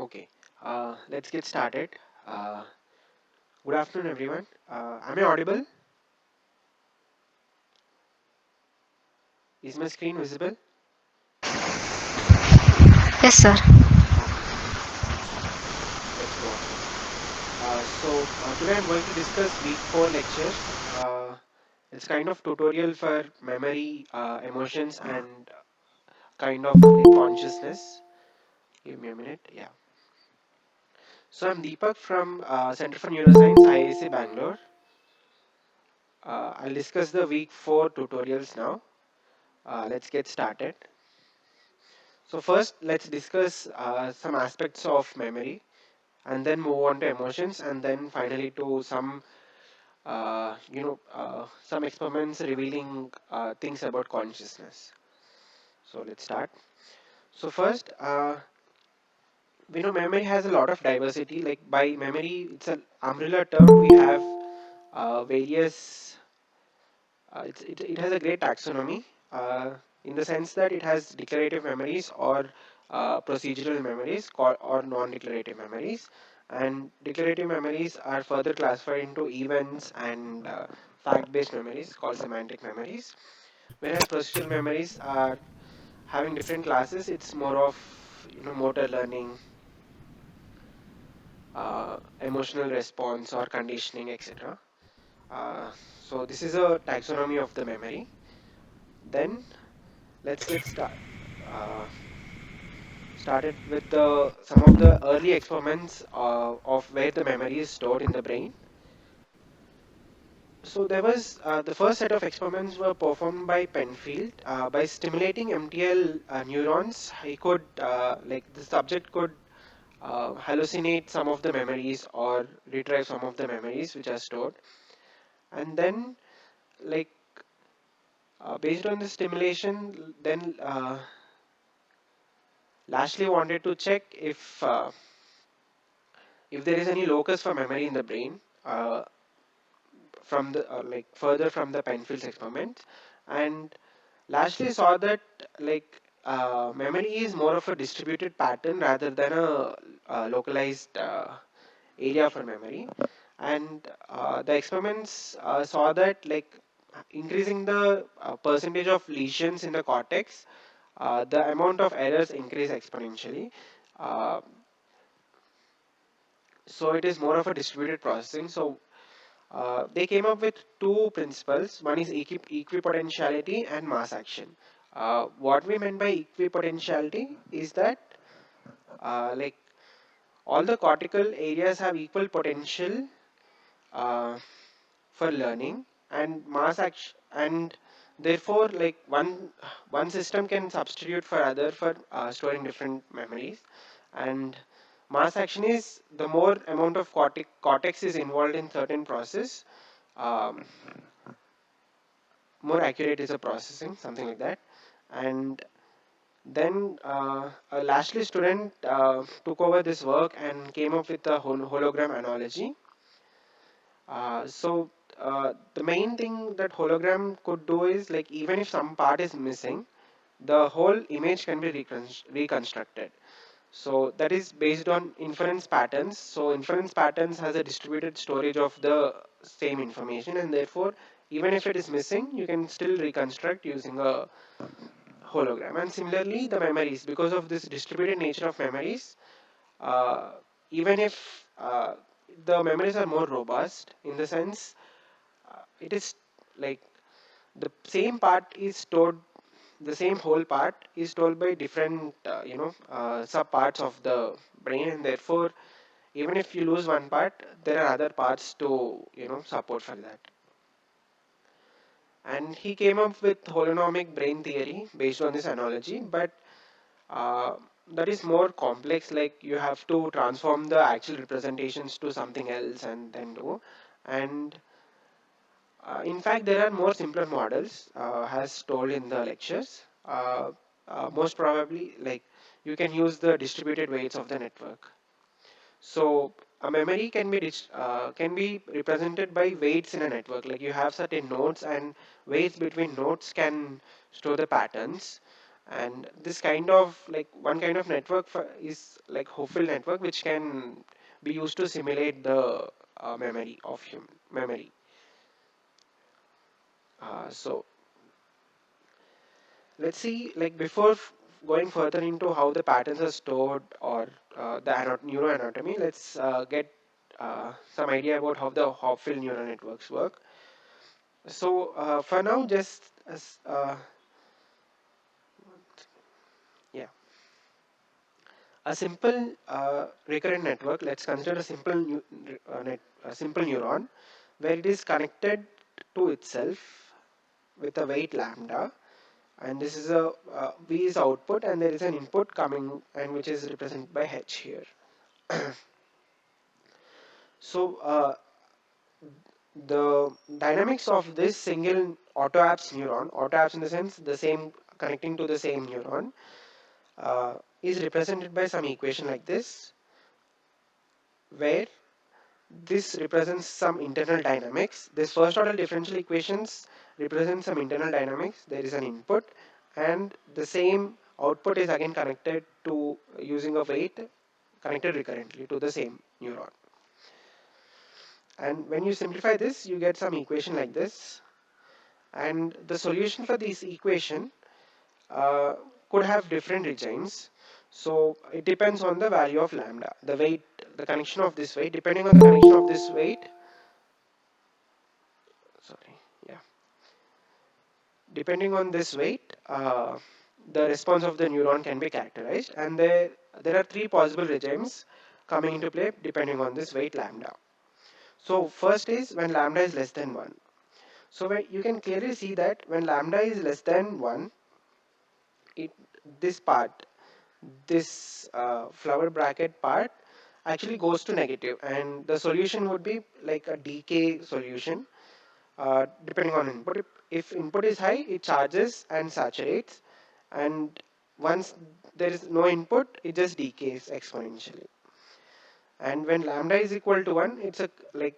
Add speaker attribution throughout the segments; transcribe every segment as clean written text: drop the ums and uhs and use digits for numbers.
Speaker 1: Okay, let's get started. Uh, Good afternoon, everyone. Am I audible? Is my screen visible?
Speaker 2: Yes, sir.
Speaker 1: Okay, let's go on. Today I'm going to discuss week 4 lectures. It's kind of tutorial for memory, emotions, and kind of like consciousness. Give me a minute. Yeah. So I'm Deepak from Center for Neuroscience, IISc Bangalore. I'll discuss the week 4 tutorials now. Let's get started. So first, let's discuss some aspects of memory, and then move on to emotions, and then finally to some experiments revealing things about consciousness. So let's start. So first, we know memory has a lot of diversity. Like by memory, it's an umbrella term. We have various it has a great taxonomy uh, in the sense that it has declarative memories or procedural memories or non-declarative memories, and declarative memories are further classified into events and fact-based memories called semantic memories, whereas procedural memories are having different classes. It's more of motor learning, emotional response or conditioning, etc. So this is a taxonomy of the memory. Then let's get uh, started with the some of the early experiments of where the memory is stored in the brain. So there was the first set of experiments were performed by Penfield by stimulating MTL neurons. He could like the subject could hallucinate some of the memories or retrieve some of the memories which are stored, and then like based on the stimulation, then Lashley wanted to check if there is any locus for memory in the brain from the like further from the Penfield's experiment, and Lashley saw that like memory is more of a distributed pattern rather than a localized area for memory, and the experiments saw that like increasing the percentage of lesions in the cortex, the amount of errors increase exponentially. Uh, so it is more of a distributed processing. So they came up with two principles. One is equipotentiality and mass action. What we meant by equipotentiality is that like all the cortical areas have equal potential uh, for learning and mass action, and therefore like one system can substitute for other for storing different memories. And mass action is the more amount of cortex is involved in certain process, um, more accurate is the processing, something like that. And then a Lashley student took over this work and came up with a hologram analogy. The main thing that hologram could do is like even if some part is missing, the whole image can be reconstructed. So that is based on inference patterns. So inference patterns has a distributed storage of the same information, and therefore even if it is missing, you can still reconstruct using a hologram. And similarly, the memories, because of this distributed nature of memories, uh, even if the memories are more robust in the sense it is like the same part is stored, the same whole part is stored by different sub parts of the brain, and therefore even if you lose one part, there are other parts to support for that. And he came up with holonomic brain theory based on this analogy, but uh, that is more complex. Like you have to transform the actual representations to something else and then do. And in fact, there are more simpler models, as told in the lectures. Most probably, like you can use the distributed weights of the network. So a memory can be represented by weights in a network. Like you have certain nodes, and weights between nodes can store the patterns. And this kind of like one kind of network is like Hopfield network, which can be used to simulate the memory of human memory. So let's see, like before going further into how the patterns are stored or the neuroanatomy, let's get some idea about how the Hopfield neural networks work. So for now, just as yeah, a simple recurrent network. Let's consider a simple a simple neuron where it is connected to itself with a weight lambda, and this is a V is output, and there is an input coming, and which is represented by H here. So the dynamics of this single auto-apps in the sense the same connecting to the same neuron, is represented by some equation like this, where this represents some internal dynamics. This first order differential equations represent some internal dynamics. There is an input, and the same output is again connected to using a weight connected recurrently to the same neuron. And when you simplify this, you get some equation like this. And the solution for this equation uh, could have different regimes. So it depends on the value of lambda, the weight, the connection of this weight. Depending on the connection of this weight, sorry, yeah. Depending on this weight, the response of the neuron can be characterized, and there are three possible regimes coming into play depending on this weight lambda. So first is when lambda is less than 1. So when you can clearly see that when lambda is less than 1, it this part, this flower bracket part actually goes to negative, and the solution would be like a decay solution depending on input. If input is high, it charges and saturates, and once there is no input, it just decays exponentially. And when lambda is equal to 1, it's a like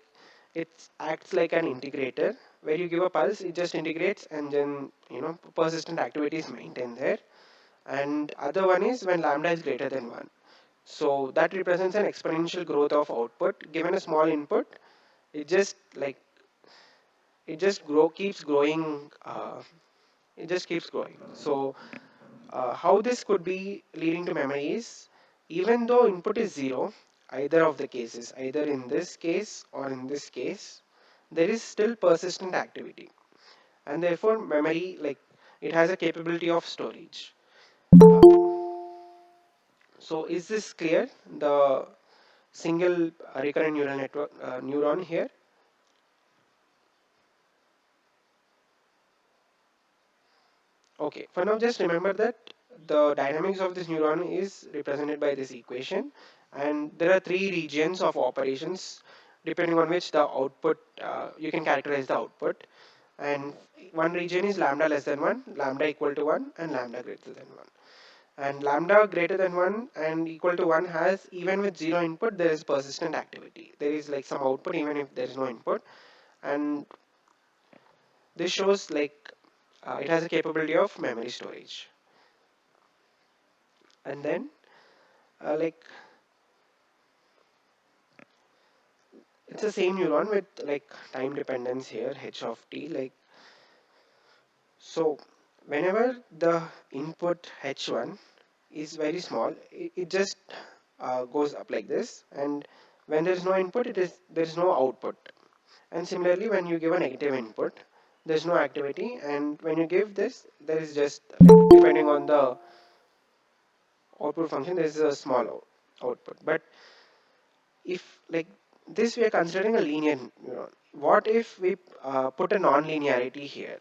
Speaker 1: it acts like an integrator where you give a pulse, it just integrates, and then persistent activity is maintained there. And other one is when lambda is greater than 1. So that represents an exponential growth of output. Given a small input, it just like it just keeps growing. It just keeps growing. So how this could be leading to memory is, even though input is 0, either of the cases, either in this case or in this case, there is still persistent activity, and therefore memory, like, it has a capability of storage. So is this clear? The single recurrent neural network neuron here. Okay, for now just remember that the dynamics of this neuron is represented by this equation, and there are three regions of operations depending on which the output, you can characterize the output. And one region is lambda less than 1, lambda equal to 1, and lambda greater than 1. And lambda greater than 1 and equal to 1 has, even with 0 input, there is persistent activity. There is like some output even if there is no input. And this shows like it has a capability of memory storage. And then like it's the same neuron with like time dependence here, h of t. Like, so whenever the input h1 is very small, it just goes up like this, and when there is no input, there is no output. And similarly, when you give a negative input, there is no activity, and when you give this, there is just like, depending on the output function, there is a small output. But if like this, we are considering a linear neuron. What if we put a non-linearity here?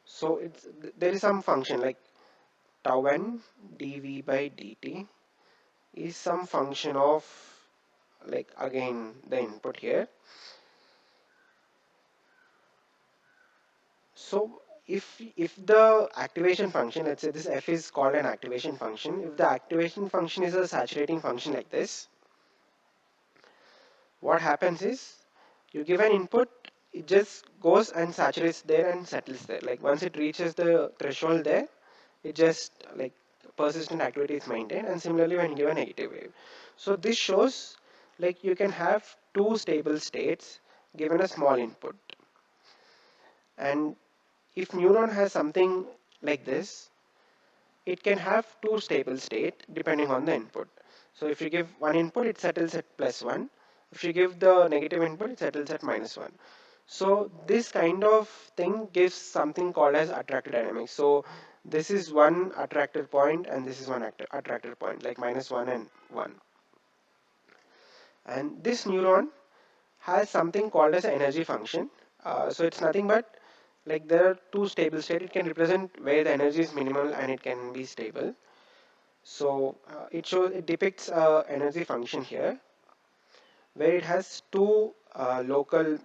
Speaker 1: So there is some function like tau n dv by dt is some function of, like, again the input here. So if the activation function, let's say this f is called an activation function, if the activation function is a saturating function like this, what happens is you give an input, it just goes and saturates there and settles there. Like once it reaches the threshold there, it just like persistent activity is maintained, and similarly when you give a negative wave. So this shows like you can have two stable states given a small input, and if neuron has something like this, it can have two stable state depending on the input. So if you give one input, it settles at +1. If you give the negative input, it settles at -1. So this kind of thing gives something called as attractor dynamics. So this is one attractor point and this is one attractor point, like -1 and 1. And this neuron has something called as energy function. So it's nothing but like there are two stable states. It can represent where the energy is minimal and it can be stable. So it depicts energy function here where it has two local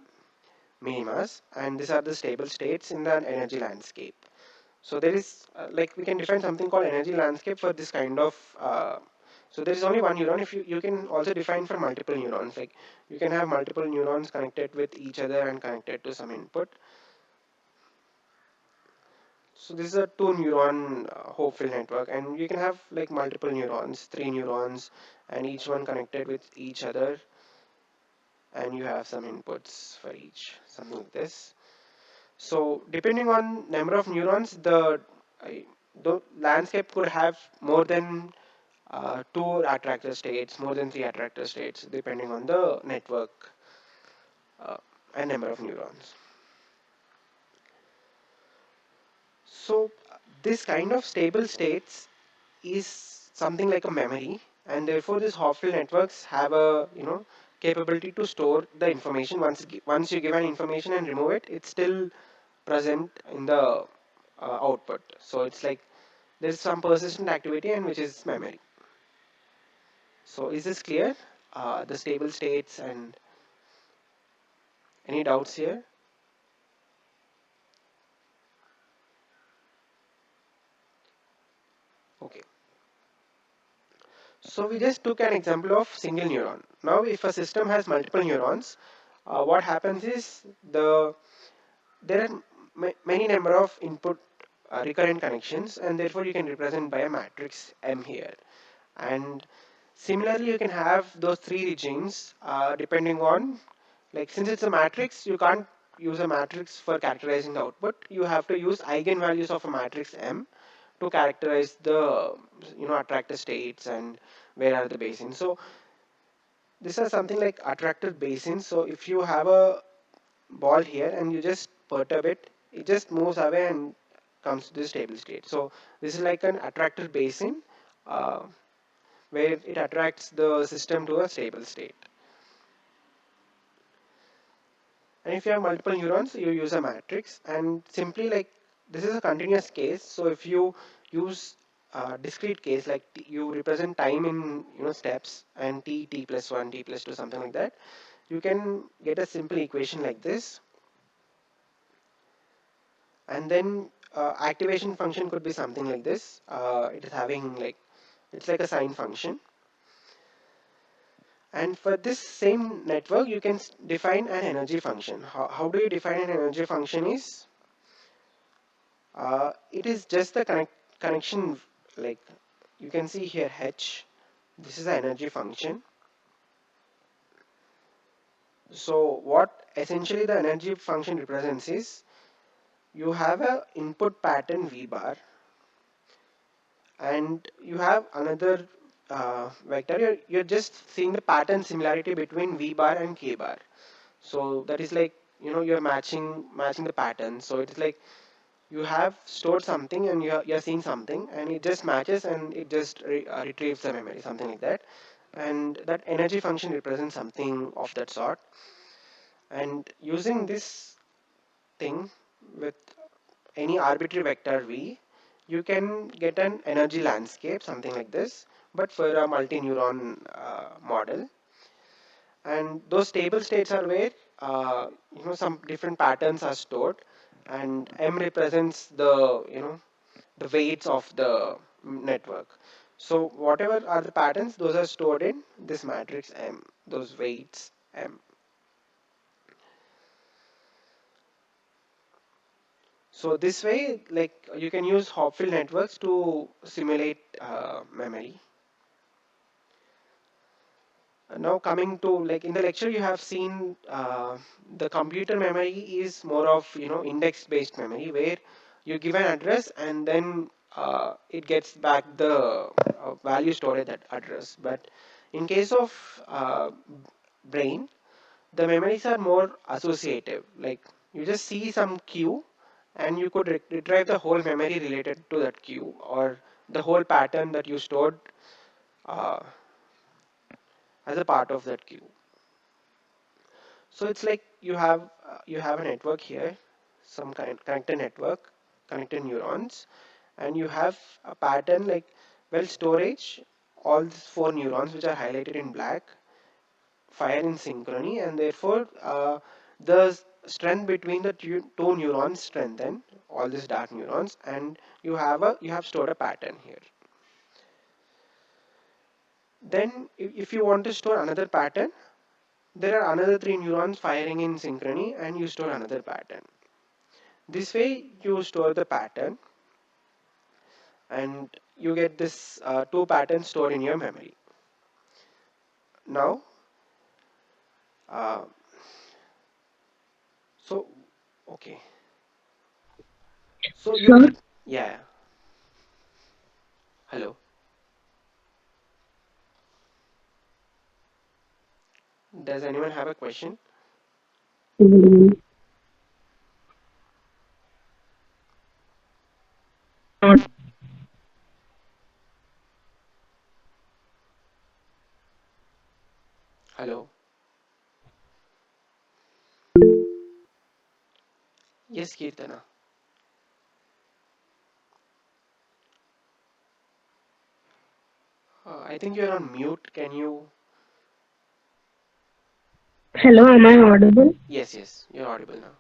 Speaker 1: minimas, and these are the stable states in the energy landscape. So there is like we can define something called energy landscape for this kind of so there is only one neuron. If you can also define for multiple neurons, like you can have multiple neurons connected with each other and connected to some input. So this is a two neuron Hopeful network, and you can have like multiple neurons, three neurons, and each one connected with each other, and you have some inputs for each, something like this. So depending on number of neurons, the landscape could have more than two attractor states, more than three attractor states, depending on the network uh, and number of neurons. So this kind of stable states is something like a memory, and therefore these Hopfield networks have a capability to store the information. Once you give an information and remove it, it's still present in the output. So it's like there's some persistent activity and which is memory. So is this clear? The stable states, and any doubts here? Okay. So we just took an example of single neuron. Now if a system has multiple neurons, what happens is there are many number of input recurrent connections, and therefore you can represent by a matrix M here. And similarly, you can have those three regions depending on, like since it's a matrix, you can't use a matrix for characterizing the output. You have to use eigenvalues of a matrix M to characterize the attractor states and where are the basins. So this is something like attractor basins. So if you have a ball here and you just perturb it, it just moves away and comes to the stable state. So this is like an attractor basin uh, where it attracts the system to a stable state. And if you have multiple neurons, you use a matrix, and simply like this is a continuous case. So if you use a discrete case, like you represent time in steps and t plus 1 t plus 2 something like that, you can get a simple equation like this. And then activation function could be something like this. It is having like it's like a sine function. And for this same network, you can define an energy function. How do you define an energy function is, it is just the connection, like you can see here H, this is the energy function. So what essentially the energy function represents is, you have a input pattern V bar, and you have another vector. You're just seeing the pattern similarity between V bar and K bar. So that is like you're matching the pattern. So it is like you have stored something and you're seeing something, and it just matches and it just retrieves the memory, something like that. And that energy function represents something of that sort. And using this thing with any arbitrary vector v, you can get an energy landscape, something like this, but for a multi-neuron model. And those stable states are where some different patterns are stored, and M represents the weights of the network. So whatever are the patterns, those are stored in this matrix M, those weights M. So this way, like you can use Hopfield networks to simulate memory. Now coming to, like, in the lecture you have seen the computer memory is more of, index based memory, where you give an address and then it gets back the value stored at that address. But in case of brain, the memories are more associative. Like you just see some queue and you could retrieve the whole memory related to that queue, or the whole pattern that you stored uh, as a part of that queue. So it's like you have a network here, some kind connected network, connected neurons, and you have a pattern like, well, storage. All these four neurons, which are highlighted in black, fire in synchrony, and therefore the strength between the two neurons strengthen, all these dark neurons, and you have stored a pattern here. Then if you want to store another pattern, there are another three neurons firing in synchrony, and you store another pattern. This way you store the pattern, and you get this two patterns stored in your memory. Now, uh, so okay, so you,
Speaker 2: Sir,
Speaker 1: yeah, hello. Does anyone have a question?
Speaker 2: mm, not
Speaker 1: Hello. Yes, Kirtana. I think you're on mute. Can you?
Speaker 2: hello, am I audible?
Speaker 1: Yes, yes, you're audible now.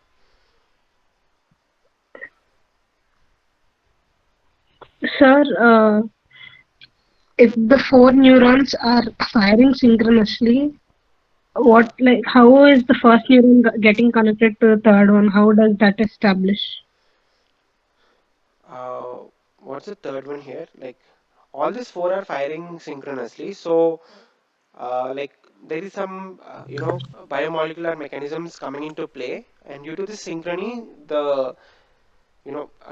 Speaker 2: Sir, if the four neurons are firing synchronously, what like how is the first neuron getting connected to the third one? How does that establish?
Speaker 1: Uh, what's the third one here? Like all these four are firing synchronously. So, like there is some, biomolecular mechanisms coming into play, and due to this synchrony, the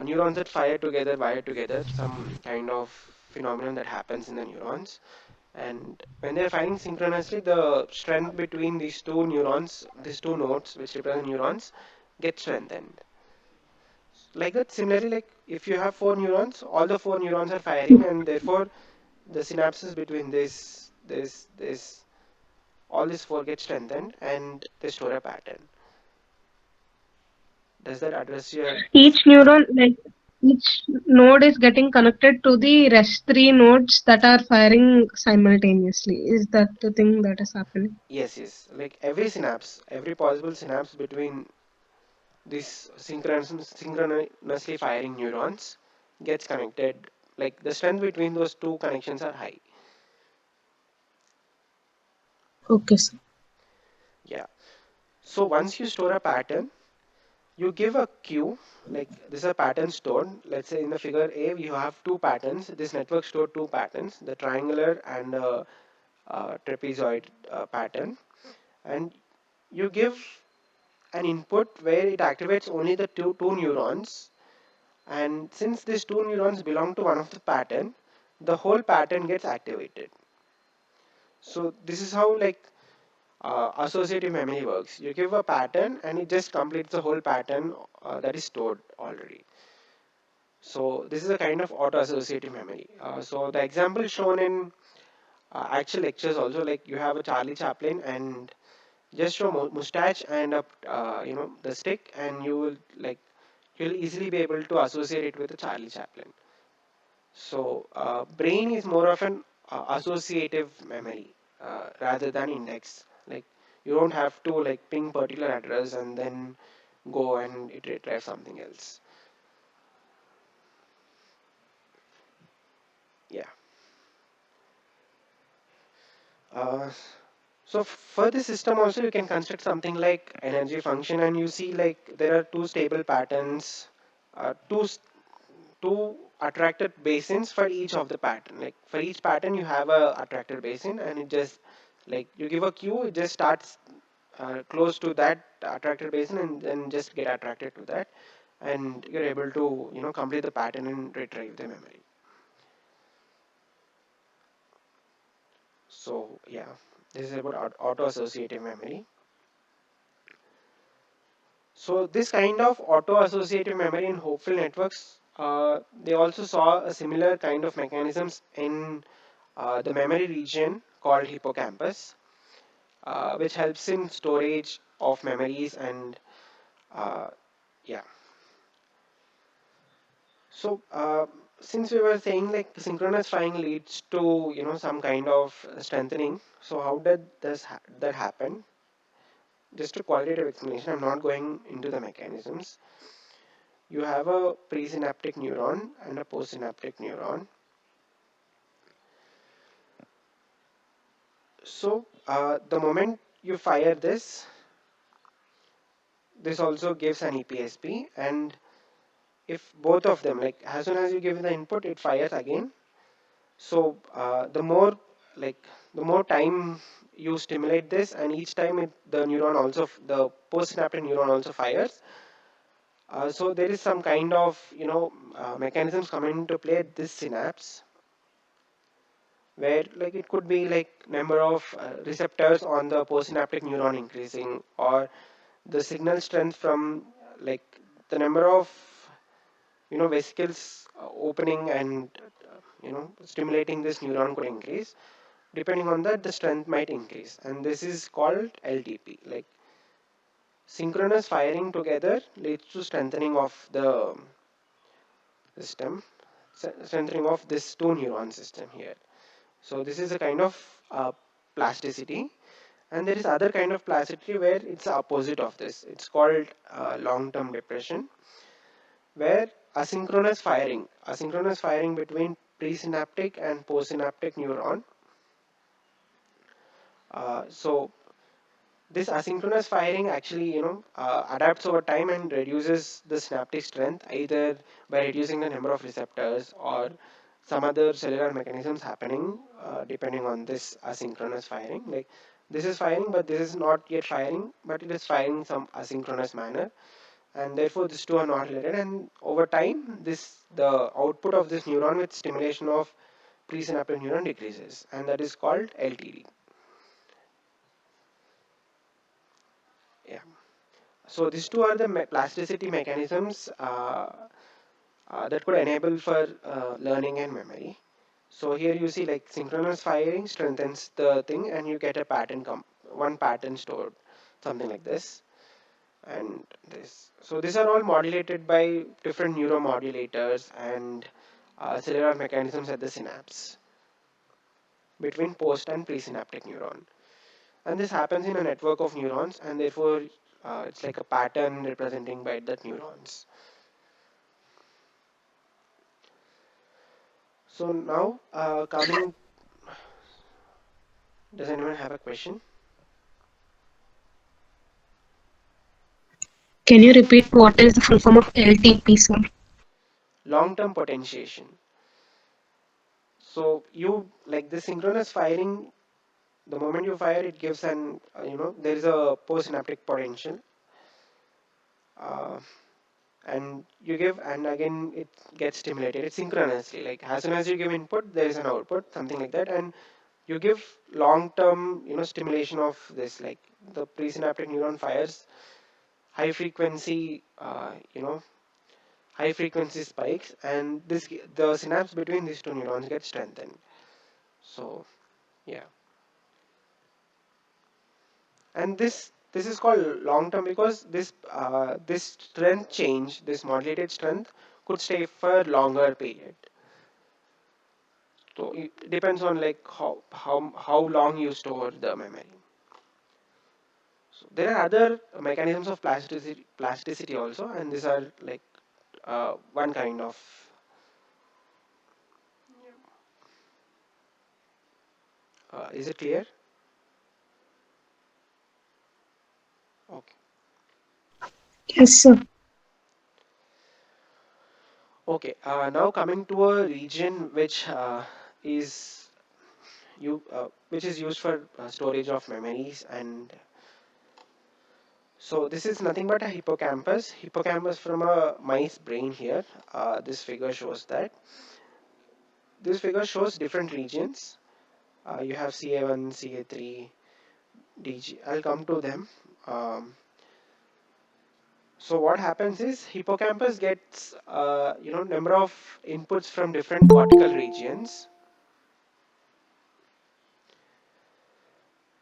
Speaker 1: neurons that fire together wire together, some kind of phenomenon that happens in the neurons. And when they're firing synchronously, the strength between these two neurons, these two nodes which represent neurons, get strengthened. Like that, similarly, like if you have four neurons, all the four neurons are firing, and therefore the synapses between this, all these four get strengthened, and they store a pattern. Does that address your?
Speaker 2: Each neuron, like each node is getting connected to the rest three nodes that are firing simultaneously. Is that the thing that is happening?
Speaker 1: Yes, yes. Like every synapse, every possible synapse between these synchronously firing neurons gets connected. Like the strength between those two connections are high.
Speaker 2: Okay, sir.
Speaker 1: Yeah. So once you store a pattern, you give a queue. Like this is a pattern stored. Let's say in the figure A, you have two patterns. This network stored two patterns, the triangular and trapezoid pattern. And you give an input where it activates only the two neurons. And since these two neurons belong to one of the pattern, the whole pattern gets activated. So this is how, like, associative memory works. You give a pattern and it just completes the whole pattern that is stored already. So this is a kind of auto-associative memory. So the example shown in actual lectures also, like you have a Charlie Chaplin and just show mustache and a, the stick, and you'll easily be able to associate it with a Charlie Chaplin. So brain is more of an associative memory rather than index. Like you don't have to like ping particular address and then go and it retrieve something else. Yeah. Uh, so for this system also you can construct something like energy function, and you see like there are two stable patterns two attractor basins for each of the pattern. Like for each pattern, you have a attractor basin, and it just like you give a cue, it just starts close to that attractor basin, and then just get attracted to that, and you're able to complete the pattern and retrieve the memory. So yeah, this is about auto associative memory. So this kind of auto-associative memory in hopeful networks, they also saw a similar kind of mechanisms in the memory region called hippocampus, which helps in storage of memories and uh, yeah. So since we were saying like synchronous firing leads to some kind of strengthening. So how did that happen? Just a qualitative explanation. I'm not going into the mechanisms. You have a presynaptic neuron and a postsynaptic neuron. So the moment you fire this also gives an EPSP, and if both of them, like as soon as you give the input, it fires again. So like the more time you stimulate this, and each time the neuron also, the postsynaptic neuron also fires. So there is some kind of mechanisms coming into play at this synapse, where like it could be like number of receptors on the postsynaptic neuron increasing, or the signal strength from like the number of vesicles opening and stimulating this neuron could increase. Depending on that, the strength might increase, and this is called LTP. Like synchronous firing together leads to strengthening of the system, strengthening of this two neuron system here. So this is a kind of plasticity, and there is other kind of plasticity where it's the opposite of this. It's called long-term depression, where asynchronous firing between presynaptic and postsynaptic neuron. So this asynchronous firing actually, adapts over time and reduces the synaptic strength either by reducing the number of receptors or some other cellular mechanisms happening depending on this asynchronous firing. Like this is firing, but this is not yet firing, but it is firing some asynchronous manner, and therefore these two are not related. And over time, the output of this neuron with stimulation of presynaptic neuron decreases, and that is called LTD. Yeah. So these two are the plasticity mechanisms that could enable for learning and memory. So here you see like synchronous firing strengthens the thing, and you get a one pattern stored, something like this, and this. So these are all modulated by different neuromodulators and cellular mechanisms at the synapse between post and presynaptic neuron. And this happens in a network of neurons, and therefore it's like a pattern representing by the neurons. So now, coming, does anyone have a question?
Speaker 2: Can you repeat what is the full form of LTP, sir?
Speaker 1: Long-term potentiation. So you like the synchronous firing. The moment you fire, it gives an there is a postsynaptic potential, uh, and you give, and again it gets stimulated. It's synchronously. Like as soon as you give input, there is an output, something like that, and you give long-term stimulation of this. Like the presynaptic neuron fires high frequency, high frequency spikes, and the synapse between these two neurons gets strengthened. So yeah, and this is called long term because this strength change, this modulated strength, could stay for longer period. So it depends on like how long you store the memory. So there are other mechanisms of plasticity also, and these are like one kind of. Is it clear? Okay.
Speaker 2: Yes, sir.
Speaker 1: Okay, now coming to a region is which is used for storage of memories. And so this is nothing but a hippocampus from a mice brain here. This figure shows that. This figure shows different regions. You have CA1, CA3, DG. I'll come to them. Um, so what happens is hippocampus gets number of inputs from different cortical regions.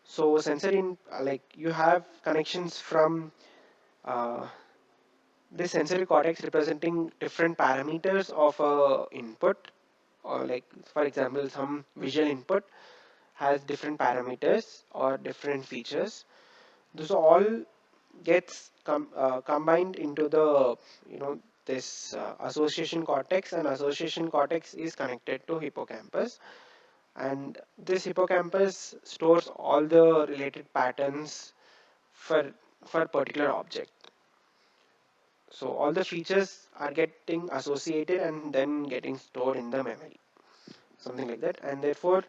Speaker 1: So sensory like you have connections from uh, this sensory cortex representing different parameters of a input, or like for example some visual input has different parameters or different features. This all gets combined into the this association cortex, and association cortex is connected to hippocampus, and this hippocampus stores all the related patterns for particular object. So all the features are getting associated and then getting stored in the memory, something like that. And therefore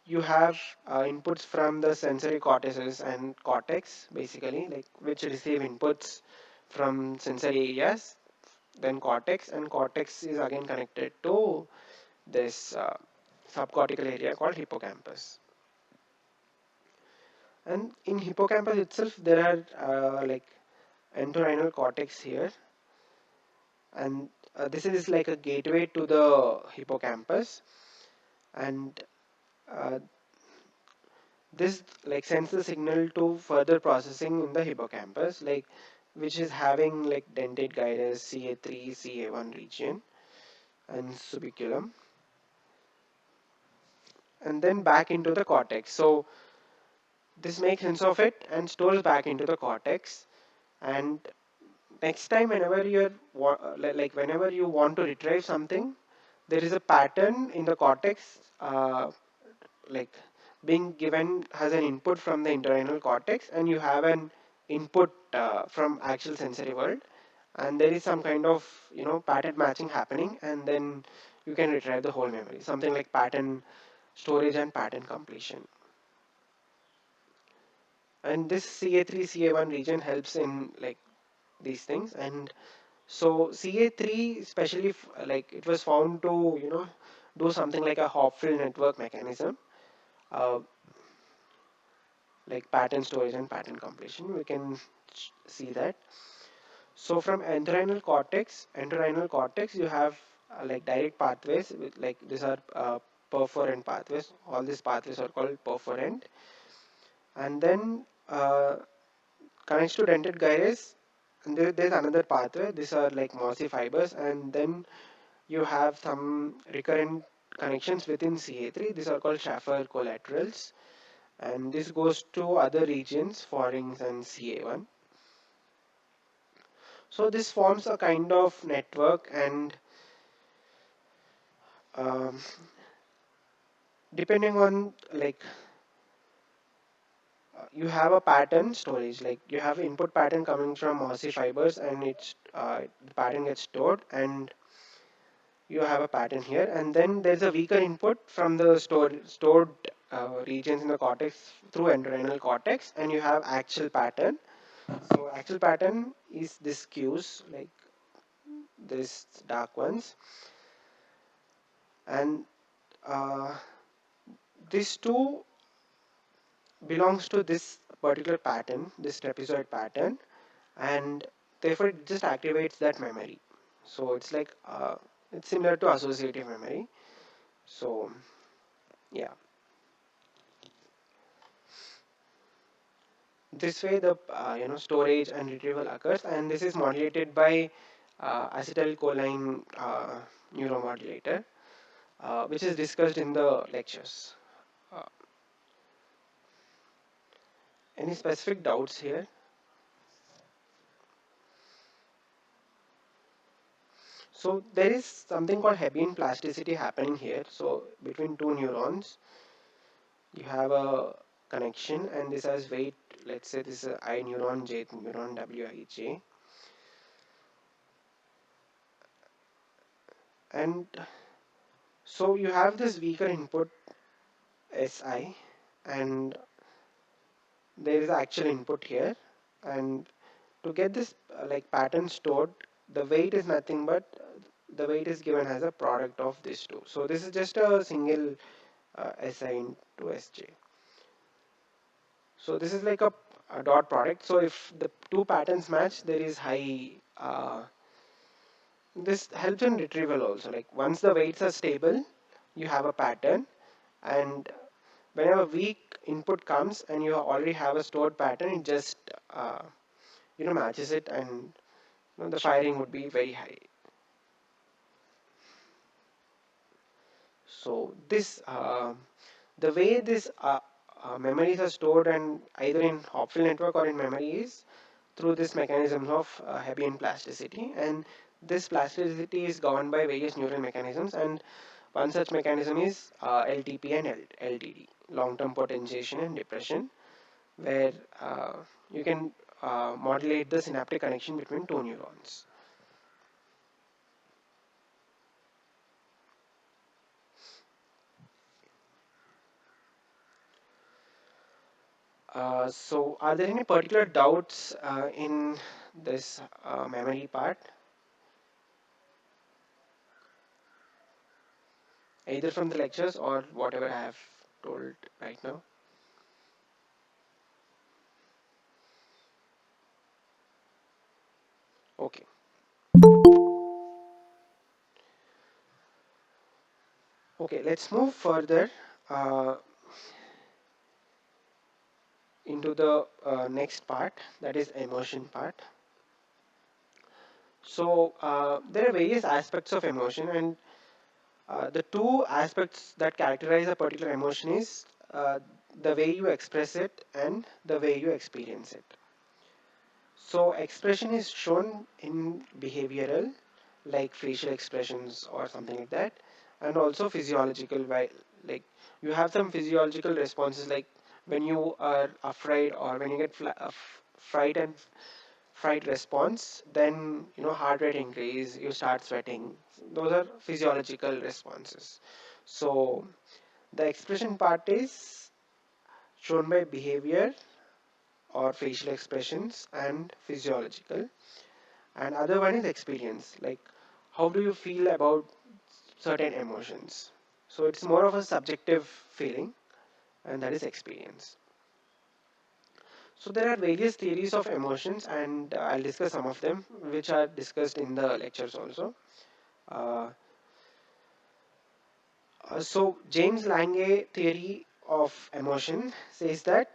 Speaker 1: you have inputs from the sensory cortices and cortex, basically, like which receive inputs from sensory areas, then cortex, and cortex is again connected to this subcortical area called hippocampus. And in hippocampus itself there are like entorhinal cortex here, and this is like a gateway to the hippocampus. And uh, this like sends the signal to further processing in the hippocampus, like which is having like dentate gyrus, CA3, CA1 region, and subiculum, and then back into the cortex. So this makes sense of it and stores back into the cortex. And next time whenever like whenever you want to retrieve something, there is a pattern in the cortex, like being given has an input from the internal cortex, and you have an input from actual sensory world, and there is some kind of pattern matching happening, and then you can retrieve the whole memory, something like pattern storage and pattern completion. And this CA3 CA1 region helps in like these things. And so CA3 especially like it was found to do something like a Hopfield network mechanism, uh, like pattern storage and pattern completion. We can see that. So from entorhinal cortex, you have like direct pathways with like these are perforant pathways. All these pathways are called perforant, and then connects to dentate gyrus. And there's another pathway. These are like mossy fibers, and then you have some recurrent connections within CA3. These are called Schaffer collaterals, and this goes to other regions, pharynx and CA1. So this forms a kind of network, and um, depending on like you have a pattern storage, like you have input pattern coming from mossy fibers, and the pattern gets stored, and you have a pattern here, and then there's a weaker input from the stored regions in the cortex through entorhinal cortex, and you have actual pattern. So actual pattern is this cues, like this dark ones, and uh, these two belongs to this particular pattern, this trapezoid pattern, and therefore it just activates that memory. So it's like it's similar to associative memory. So yeah, this way the storage and retrieval occurs, and this is modulated by acetylcholine neuromodulator, which is discussed in the lectures. Uh, any specific doubts here? So there is something called Hebbian plasticity happening here. So between two neurons, you have a connection, and this has weight. Let's say this is I neuron, J neuron, Wij, And so you have this weaker input Si, and there is actual input here. And to get this like pattern stored, the weight is nothing but the weight is given as a product of these two. So this is just a single Si into Sj. So this is like a dot product. So if the two patterns match, there is high. This helps in retrieval also. Like once the weights are stable, you have a pattern, and whenever weak input comes and you already have a stored pattern, it just matches it, and the firing would be very high. So this the way this memories are stored and either in Hopfield network or in memory is through this mechanism of Hebbian plasticity, and this plasticity is governed by various neural mechanisms, and one such mechanism is LTP and LTD, long-term potentiation and depression, where you can modulate the synaptic connection between two neurons. So are there any particular doubts in this memory part, either from the lectures or whatever I have told right now? Okay. Okay, let's move further uh, into the next part, that is emotion part. So there are various aspects of emotion, and the two aspects that characterize a particular emotion is the way you express it and the way you experience it. So expression is shown in behavioral, like facial expressions or something like that, and also physiological. Like you have some physiological responses, like when you are afraid or when you get fright and fright response, then heart rate increase, you start sweating. Those are physiological responses. So the expression part is shown by behavior or facial expressions and physiological, and other one is experience, like how do you feel about certain emotions. So it's more of a subjective feeling, and that is experience. So there are various theories of emotions, and I'll discuss some of them which are discussed in the lectures also. uh, so James Lange theory of emotion says that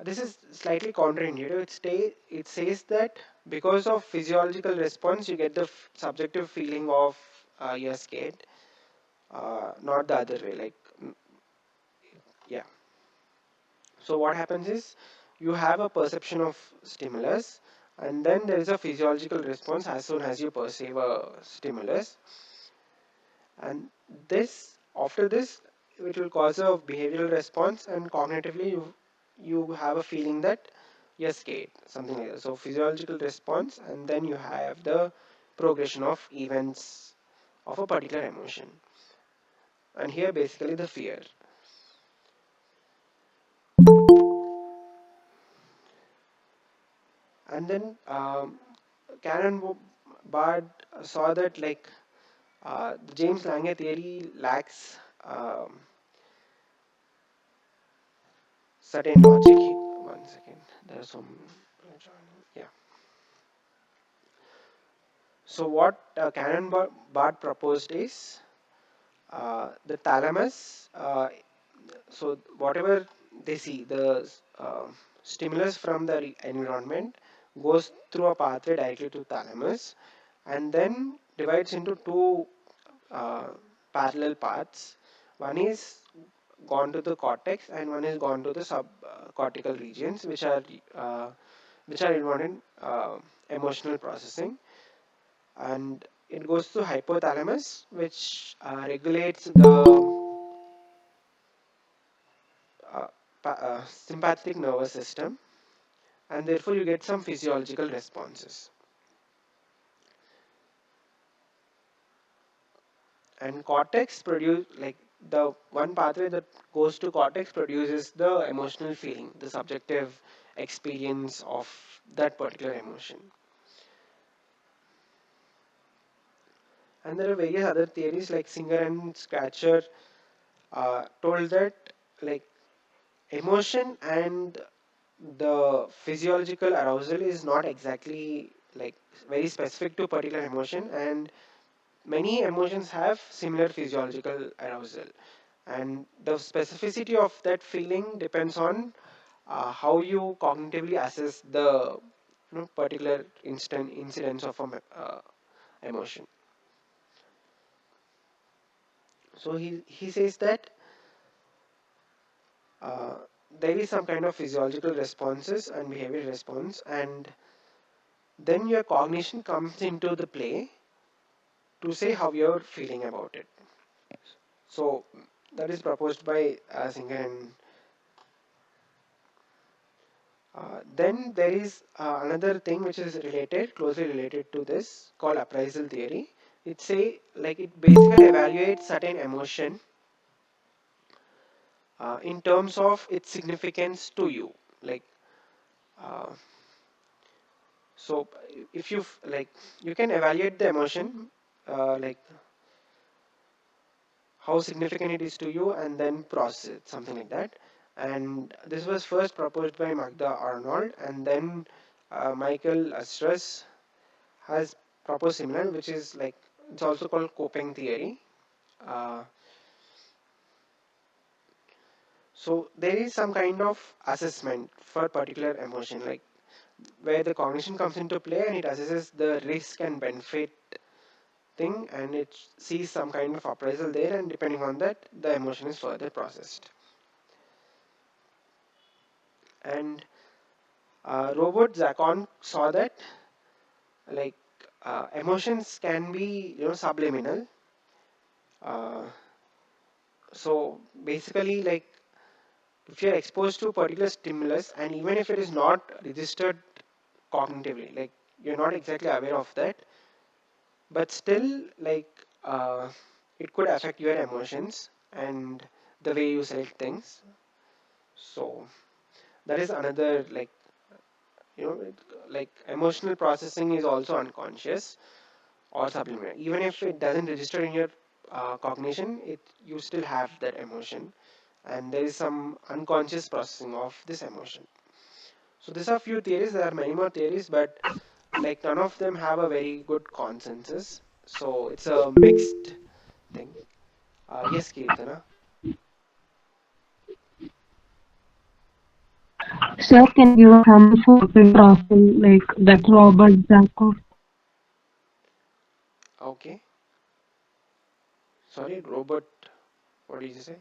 Speaker 1: this is slightly counterintuitive. It says that because of physiological response, you get the subjective feeling of you're scared, not the other way. Like, yeah. So what happens is you have a perception of stimulus, and then there is a physiological response as soon as you perceive a stimulus, and this after this it will cause a behavioral response, and cognitively you have a feeling that you're scared, something like that. So physiological response, and then you have the progression of events of a particular emotion, and here basically the fear. And then Cannon Bard saw that like the James Lange theory lacks certain logic. One second, there's some. Yeah. So what Cannon Bard proposed is the thalamus. So whatever they see, the stimulus from the environment goes through a pathway directly to thalamus, and then divides into two uh, parallel paths. One is gone to the cortex, and one is gone to the subcortical regions, which are involved in emotional processing, and it goes to hypothalamus, which regulates the sympathetic nervous system, and therefore you get some physiological responses. and cortex produce like the one pathway that goes to cortex produces the emotional feeling, the subjective experience of that particular emotion. And there are various other theories like Singer and Scratcher told that like emotion and the physiological arousal is not exactly like very specific to particular emotion, and many emotions have similar physiological arousal, and the specificity of that feeling depends on how you cognitively assess the particular instant incidence of a emotion. So he says that uh, there is some kind of physiological responses and behavior response, and then your cognition comes into the play to say how you're feeling about it. So that is proposed by Singer and then there is another thing which is related, closely related to this, called appraisal theory. It say like it basically evaluates certain emotion in terms of its significance to you. Like uh, so, if you like, you can evaluate the emotion, like how significant it is to you, and then process it, something like that. And this was first proposed by Magda Arnold, and then Michael Astras has proposed similar, which is like it's also called coping theory. Uh, so there is some kind of assessment for particular emotion, like where the cognition comes into play and it assesses the risk and benefit thing, and it sees some kind of appraisal there, and depending on that, the emotion is further processed. And Robert Zakon saw that like emotions can be subliminal. Uh, so basically, like if you're exposed to a particular stimulus and even if it is not registered cognitively, like you're not exactly aware of that, but still like it could affect your emotions and the way you select things. So that is another like like emotional processing is also unconscious or subliminal, even if it doesn't register in your cognition, it you still have that emotion, and there is some unconscious processing of this emotion. So these are few theories. There are many more theories, but like none of them have a very good consensus. So it's a mixed thing. Yes, Kirtana.
Speaker 2: Sir, can you give some photography like that Robert Zakov?
Speaker 1: Okay. Sorry, Robert. What did you say?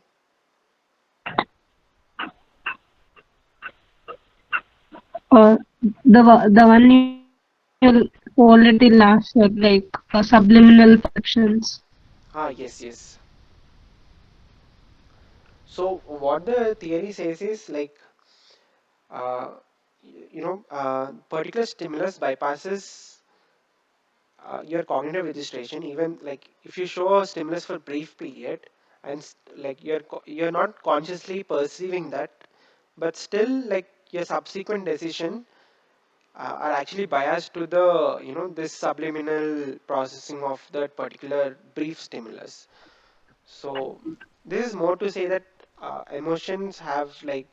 Speaker 2: Or the one you told at the last, sir, like subliminal perceptions.
Speaker 1: Yes, yes. So what the theory says is like, uh, particular stimulus bypasses your cognitive registration. Even like if you show a stimulus for brief period and like you're not consciously perceiving that, but still like your subsequent decision are actually biased to the this subliminal processing of that particular brief stimulus. So this is more to say that emotions have like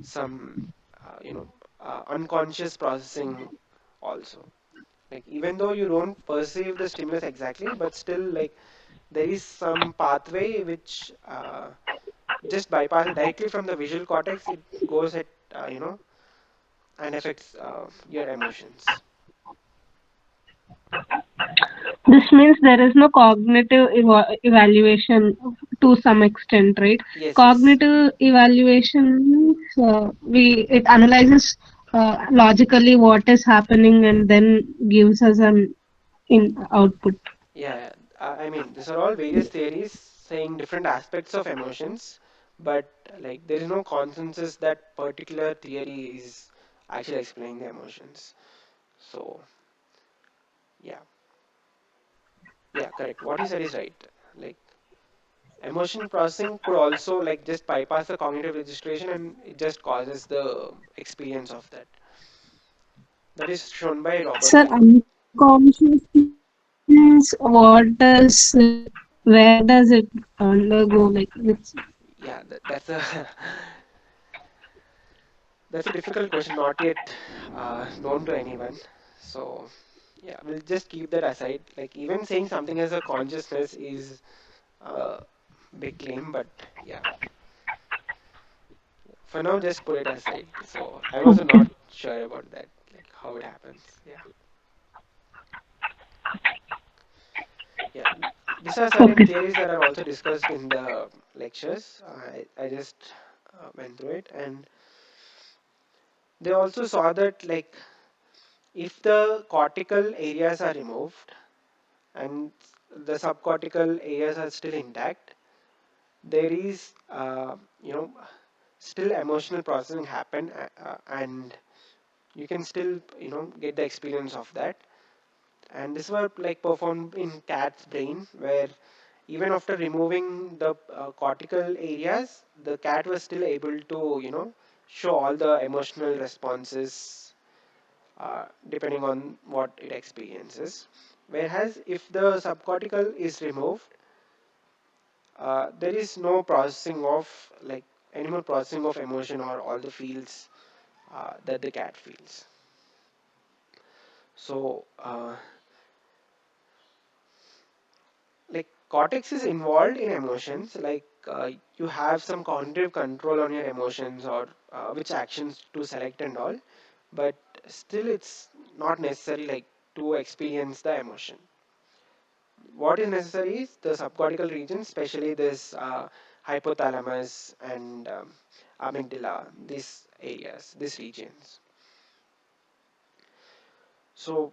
Speaker 1: some unconscious processing also. Like even though you don't perceive the stimulus exactly, but still like there is some pathway which just bypass directly from the visual cortex. It goes at and affects your emotions.
Speaker 2: This means there is no cognitive evaluation to some extent, right?
Speaker 1: Yes, yes.
Speaker 2: Cognitive evaluation means we it analyzes logically what is happening and then gives us an in output.
Speaker 1: Yeah, I mean, these are all various theories saying different aspects of emotions, but like there is no consensus that particular theory is actually explaining the emotions. So yeah, yeah, correct. What you said is right. Like Emotion processing could also like just bypass the cognitive registration and it just causes the experience of that. That is shown by Robert
Speaker 2: Sir,
Speaker 1: Lee.
Speaker 2: unconsciousness, what does like where does it undergo? Like it's
Speaker 1: Yeah, that's a that's a difficult question, not yet known to anyone. So yeah, we'll just keep that aside. Like even saying something as a consciousness is a big claim, but yeah, for now just put it aside. So I'm also not
Speaker 2: okay.
Speaker 1: sure about that, like how it happens. Yeah, yeah. These are certain
Speaker 2: Okay.
Speaker 1: theories that are also discussed in the lectures. I just went through it, and they also saw that like if the cortical areas are removed and the subcortical areas are still intact, there is you know still emotional processing happen, and you can still get the experience of that. And this was like performed in cat's brain, where even after removing the cortical areas, the cat was still able to show all the emotional responses depending on what it experiences. Whereas if the subcortical is removed, there is no processing of like any more processing of emotion or all the feels that the cat feels. So like cortex is involved in emotions, like you have some cognitive control on your emotions or which actions to select and all, but still it's not necessary like to experience the emotion. What is necessary is the subcortical region, especially this hypothalamus and amygdala, these areas, these regions. So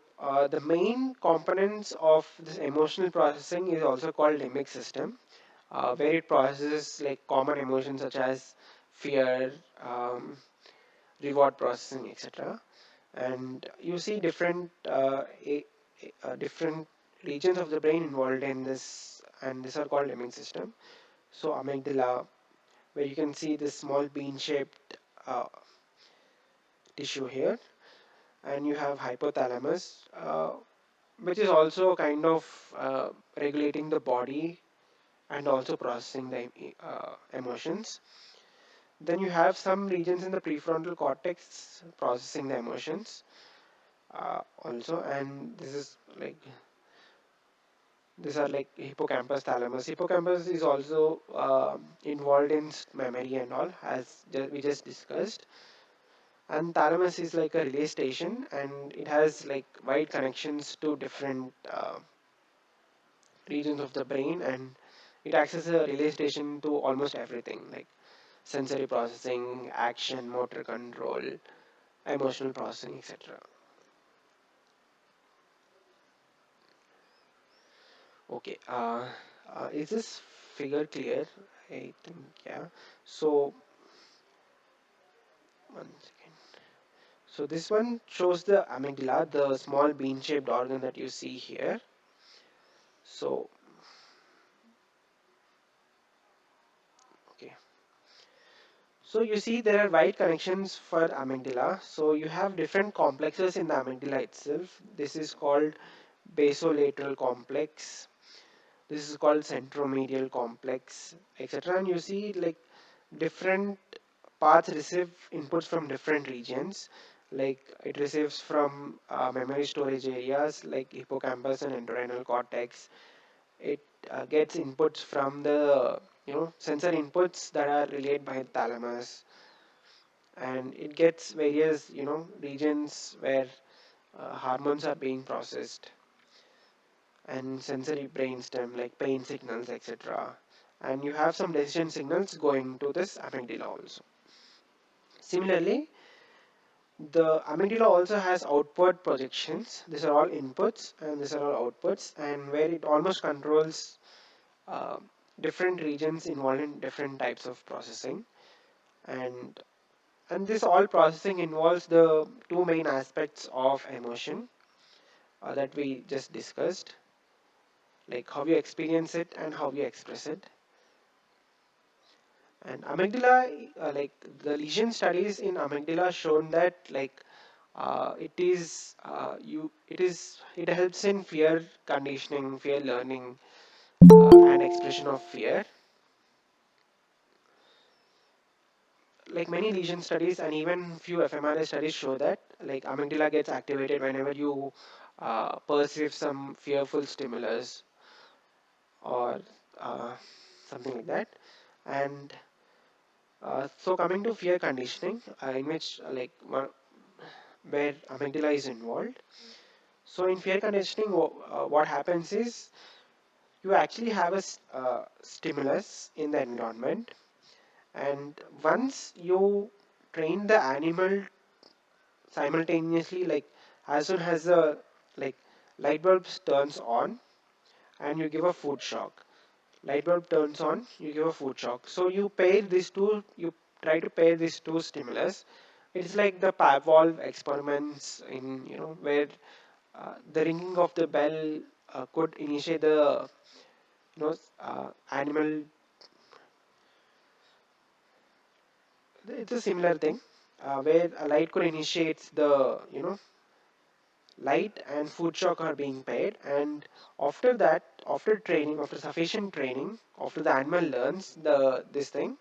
Speaker 1: the main components of this emotional processing is also called limbic system, where it processes like common emotions such as fear, reward processing, etc. And you see different regions of the brain involved in this, and these are called limbic system. So amygdala, where you can see this small bean-shaped uh, tissue here, and you have hypothalamus, which is also kind of regulating the body and also processing the emotions. Then you have some regions in the prefrontal cortex processing the emotions also, and this is like these are like hippocampus, thalamus. Hippocampus is also involved in memory and all, as we just discussed. And thalamus is like a relay station, and it has like wide connections to different regions of the brain, and it acts as a relay station to almost everything like sensory processing, action, motor control, emotional processing, etc. Okay, is this figure clear? I think, yeah. So one second. So this one shows the amygdala, the small bean-shaped organ that you see here. So okay. So you see there are wide connections for amygdala. So you have different complexes in the amygdala itself. This is called basolateral complex. This is called centromedial complex, etc. And you see like different parts receive inputs from different regions. Like it receives from memory storage areas like hippocampus and entorhinal cortex. It gets inputs from the sensor inputs that are relayed by the thalamus, and it gets various regions where hormones are being processed and sensory brainstem like pain signals, etc. And you have some decision signals going to this amygdala also. Similarly, the amygdala also has outward projections. These are all inputs and these are all outputs, and where it almost controls uh, different regions involved in different types of processing. And this all processing involves the two main aspects of emotion that we just discussed, like how you experience it and how you express it. And amygdala, like the lesion studies in amygdala shown that like it helps in fear conditioning, fear learning, and expression of fear. Like many lesion studies and even few fMRI studies show that like amygdala gets activated whenever you perceive some fearful stimulus or uh, something like that. And so coming to fear conditioning, in which where amygdala is involved. So in fear conditioning, what happens is you actually have a stimulus in the environment, and once you train the animal simultaneously, like as soon as the like light bulb turns on and you give a food shock, light bulb turns on, you give a food shock. So you pair these two, you try to pair these two stimulus. It's like the Pavlov experiments in, where the ringing of the bell could initiate the, animal. It's a similar thing where a light could initiate the, light and food shock are being paired, and after that, after training, after sufficient training, after the animal learns this thing,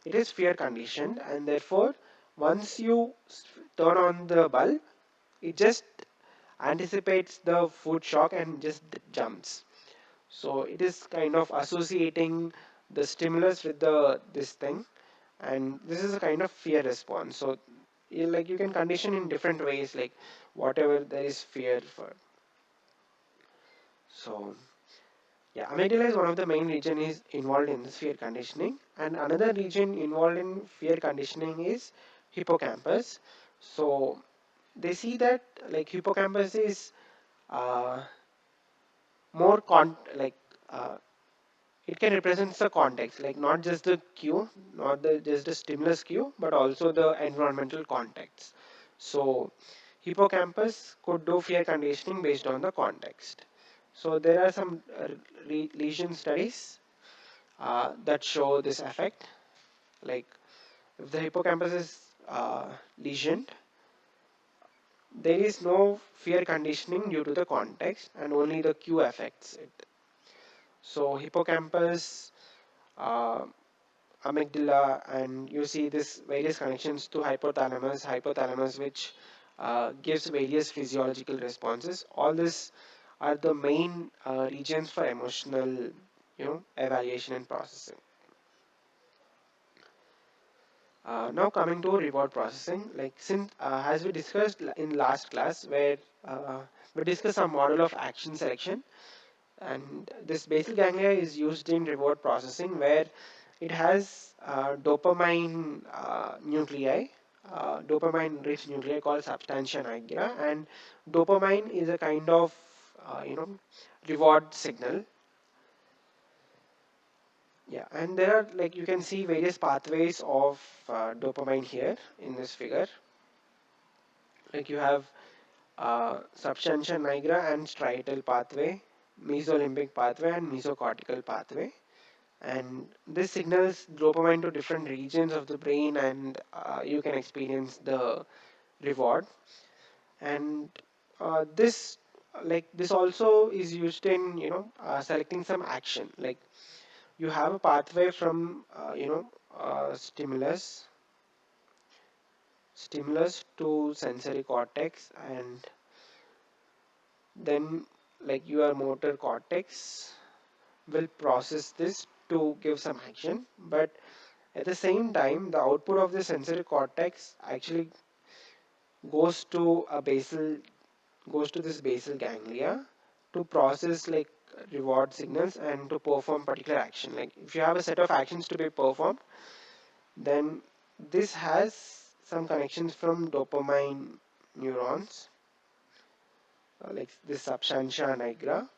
Speaker 1: it is fear conditioned, and therefore once you turn on the bulb, it just anticipates the food shock and just jumps. So it is kind of associating the stimulus with the this thing, and this is a kind of fear response. So you can condition in different ways, like whatever there is fear for. So yeah, amygdala is one of the main region is involved in this fear conditioning, and another region involved in fear conditioning is hippocampus. So they see that like hippocampus is uh, more uh, it can represent the context, like not just the cue, not just the stimulus cue, but also the environmental context. So hippocampus could do fear conditioning based on the context. So there are some lesion studies that show this effect. Like if the hippocampus is lesioned, there is no fear conditioning due to the context, and only the cue affects it. So hippocampus, uh, amygdala, and you see this various connections to hypothalamus, which gives various physiological responses. All this are the main regions for emotional, evaluation and processing. Now coming to reward processing, like since as we discussed in last class, where uh, we discussed some model of action selection, and this basal ganglia is used in reward processing, where it has dopamine nuclei, dopamine rich nuclei called substantia nigra, and dopamine is a kind of uh, you know reward signal. Yeah, and there are, like, you can see various pathways of dopamine here in this figure. Like you have substantia nigra and striatal pathway, mesolimbic pathway, and mesocortical pathway. And this signals dopamine to different regions of the brain, and you can experience the reward. And this also is used in selecting some action. Like you have a pathway from stimulus to sensory cortex, and then like your motor cortex will process this to give some action. But at the same time, the output of the sensory cortex actually goes to a basal goes to this basal ganglia to process like reward signals and to perform particular action. Like if you have a set of actions to be performed, then this has some connections from dopamine neurons, like this substantia nigra,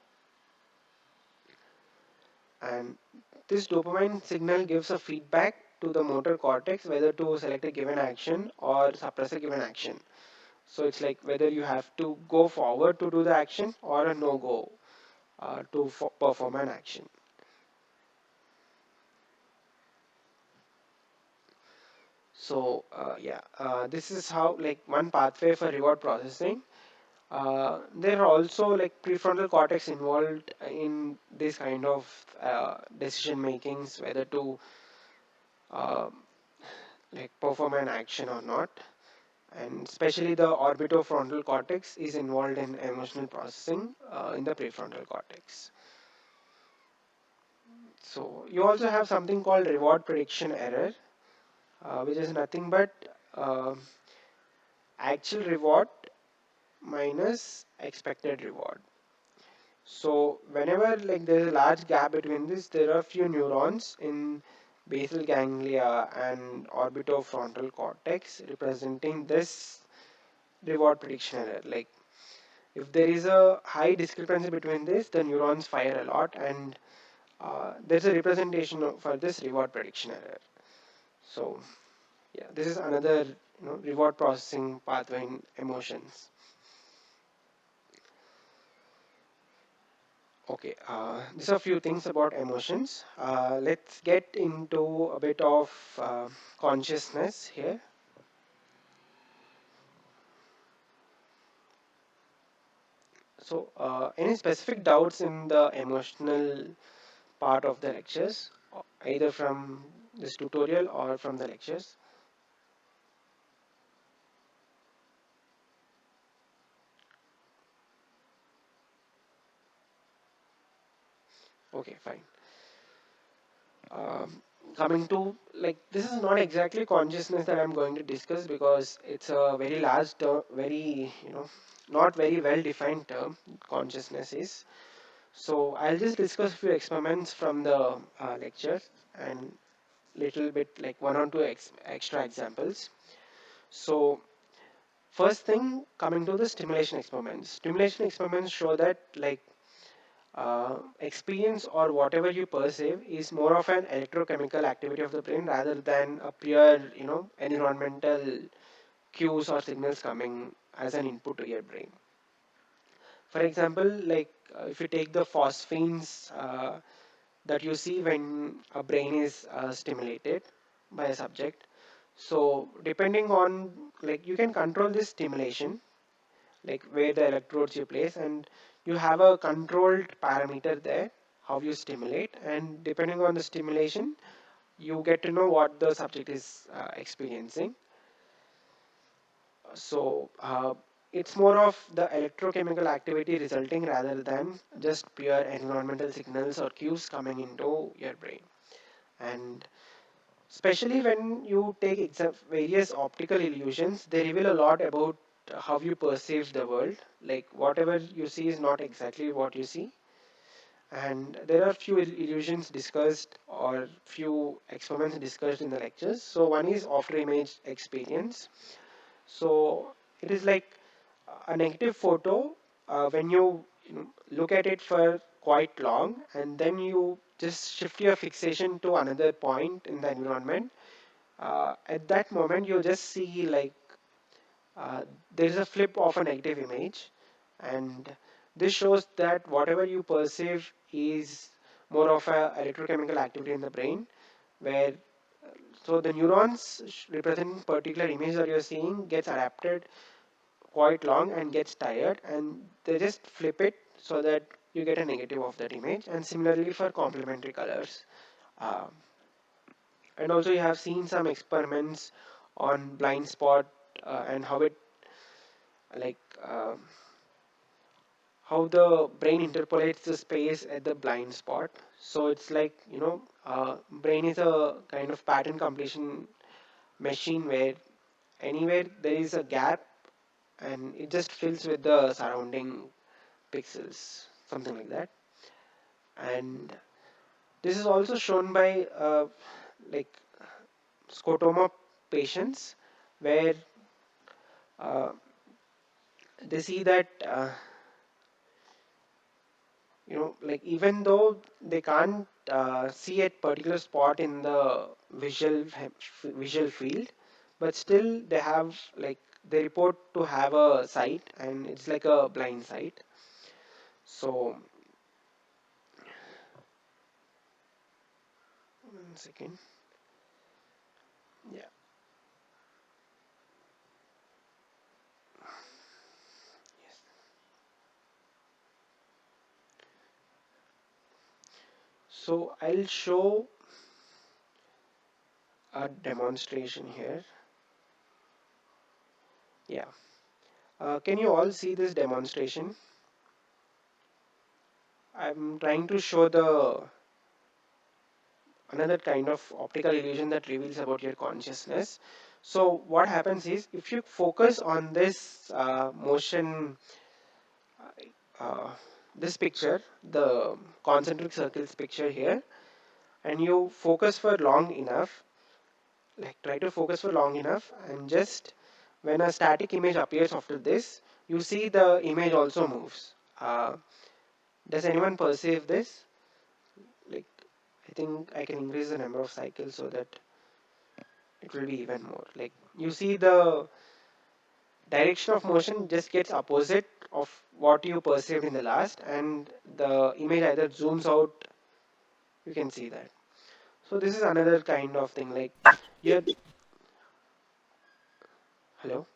Speaker 1: and this dopamine signal gives a feedback to the motor cortex whether to select a given action or suppress a given action. So it's like whether you have to go forward to do the action or a no go to perform an action. So yeah, this is how like one pathway for reward processing. There are also like prefrontal cortex involved in this kind of decision makings, whether to uh, like perform an action or not. And especially the orbitofrontal cortex is involved in emotional processing in the prefrontal cortex. So you also have something called reward prediction error, which is nothing but uh, actual reward minus expected reward. So whenever like there's a large gap between this, there are few neurons in basal ganglia and orbitofrontal cortex representing this reward prediction error. Like if there is a high discrepancy between this, the neurons fire a lot, and there's a representation for this reward prediction error. So yeah, this is another reward processing pathway in emotions. Okay, these are a few things about emotions. Let's get into a bit of consciousness here. So, any specific doubts in the emotional part of the lectures, either from this tutorial or from the lectures? Okay, fine. Um, Coming to like this is not exactly consciousness that I'm going to discuss because it's a very large term, very not very well defined term. Consciousness is. So I'll just discuss a few experiments from the lecture and little bit like one or two extra examples. So first thing coming to the stimulation experiments. Stimulation experiments show that like experience or whatever you perceive is more of an electrochemical activity of the brain rather than a pure environmental cues or signals coming as an input to your brain. For example, like if you take the phosphines that you see when a brain is stimulated by a subject. So depending on like you can control this stimulation, like where the electrodes you place, and you have a controlled parameter there how you stimulate, and depending on the stimulation you get to know what the subject is experiencing. So it's more of the electrochemical activity resulting rather than just pure environmental signals or cues coming into your brain. And especially when you take various optical illusions, they reveal a lot about how you perceive the world. Like whatever you see is not exactly what you see. And there are few illusions discussed or few experiments discussed in the lectures. So one is after image experience. So it is like a negative photo when you look at it for quite long and then you just shift your fixation to another point in the environment. At that moment you just see like uh, there is a flip of a negative image, and this shows that whatever you perceive is more of a electrochemical activity in the brain where so the neurons representing particular image that you're seeing gets adapted quite long and gets tired, and they just flip it so that you get a negative of that image. And similarly for complementary colors, uh, and also you have seen some experiments on blind spot and how it like how the brain interpolates the space at the blind spot. So it's like brain is a kind of pattern completion machine where anywhere there is a gap and it just fills with the surrounding pixels, something like that. And this is also shown by like scotoma patients where uh, they see that like even though they can't see a particular spot in the visual field, but still they have like they report to have a sight and it's like a blind sight. So one second. Yeah. So I'll show a demonstration here. Yeah. Can you all see this demonstration? I'm trying to show the another kind of optical illusion that reveals about your consciousness. So what happens is if you focus on this motion, uh, this picture, the concentric circles picture here, and you focus for long enough, like try to focus for long enough, and just when a static image appears after this, you see the image also moves. Does anyone perceive this? Like, I think I can increase the number of cycles so that it will be even more. Like, you see the direction of motion just gets opposite of what you perceived in the last, and the image either zooms out. You can see that. So this is another kind of thing. Like, your hello.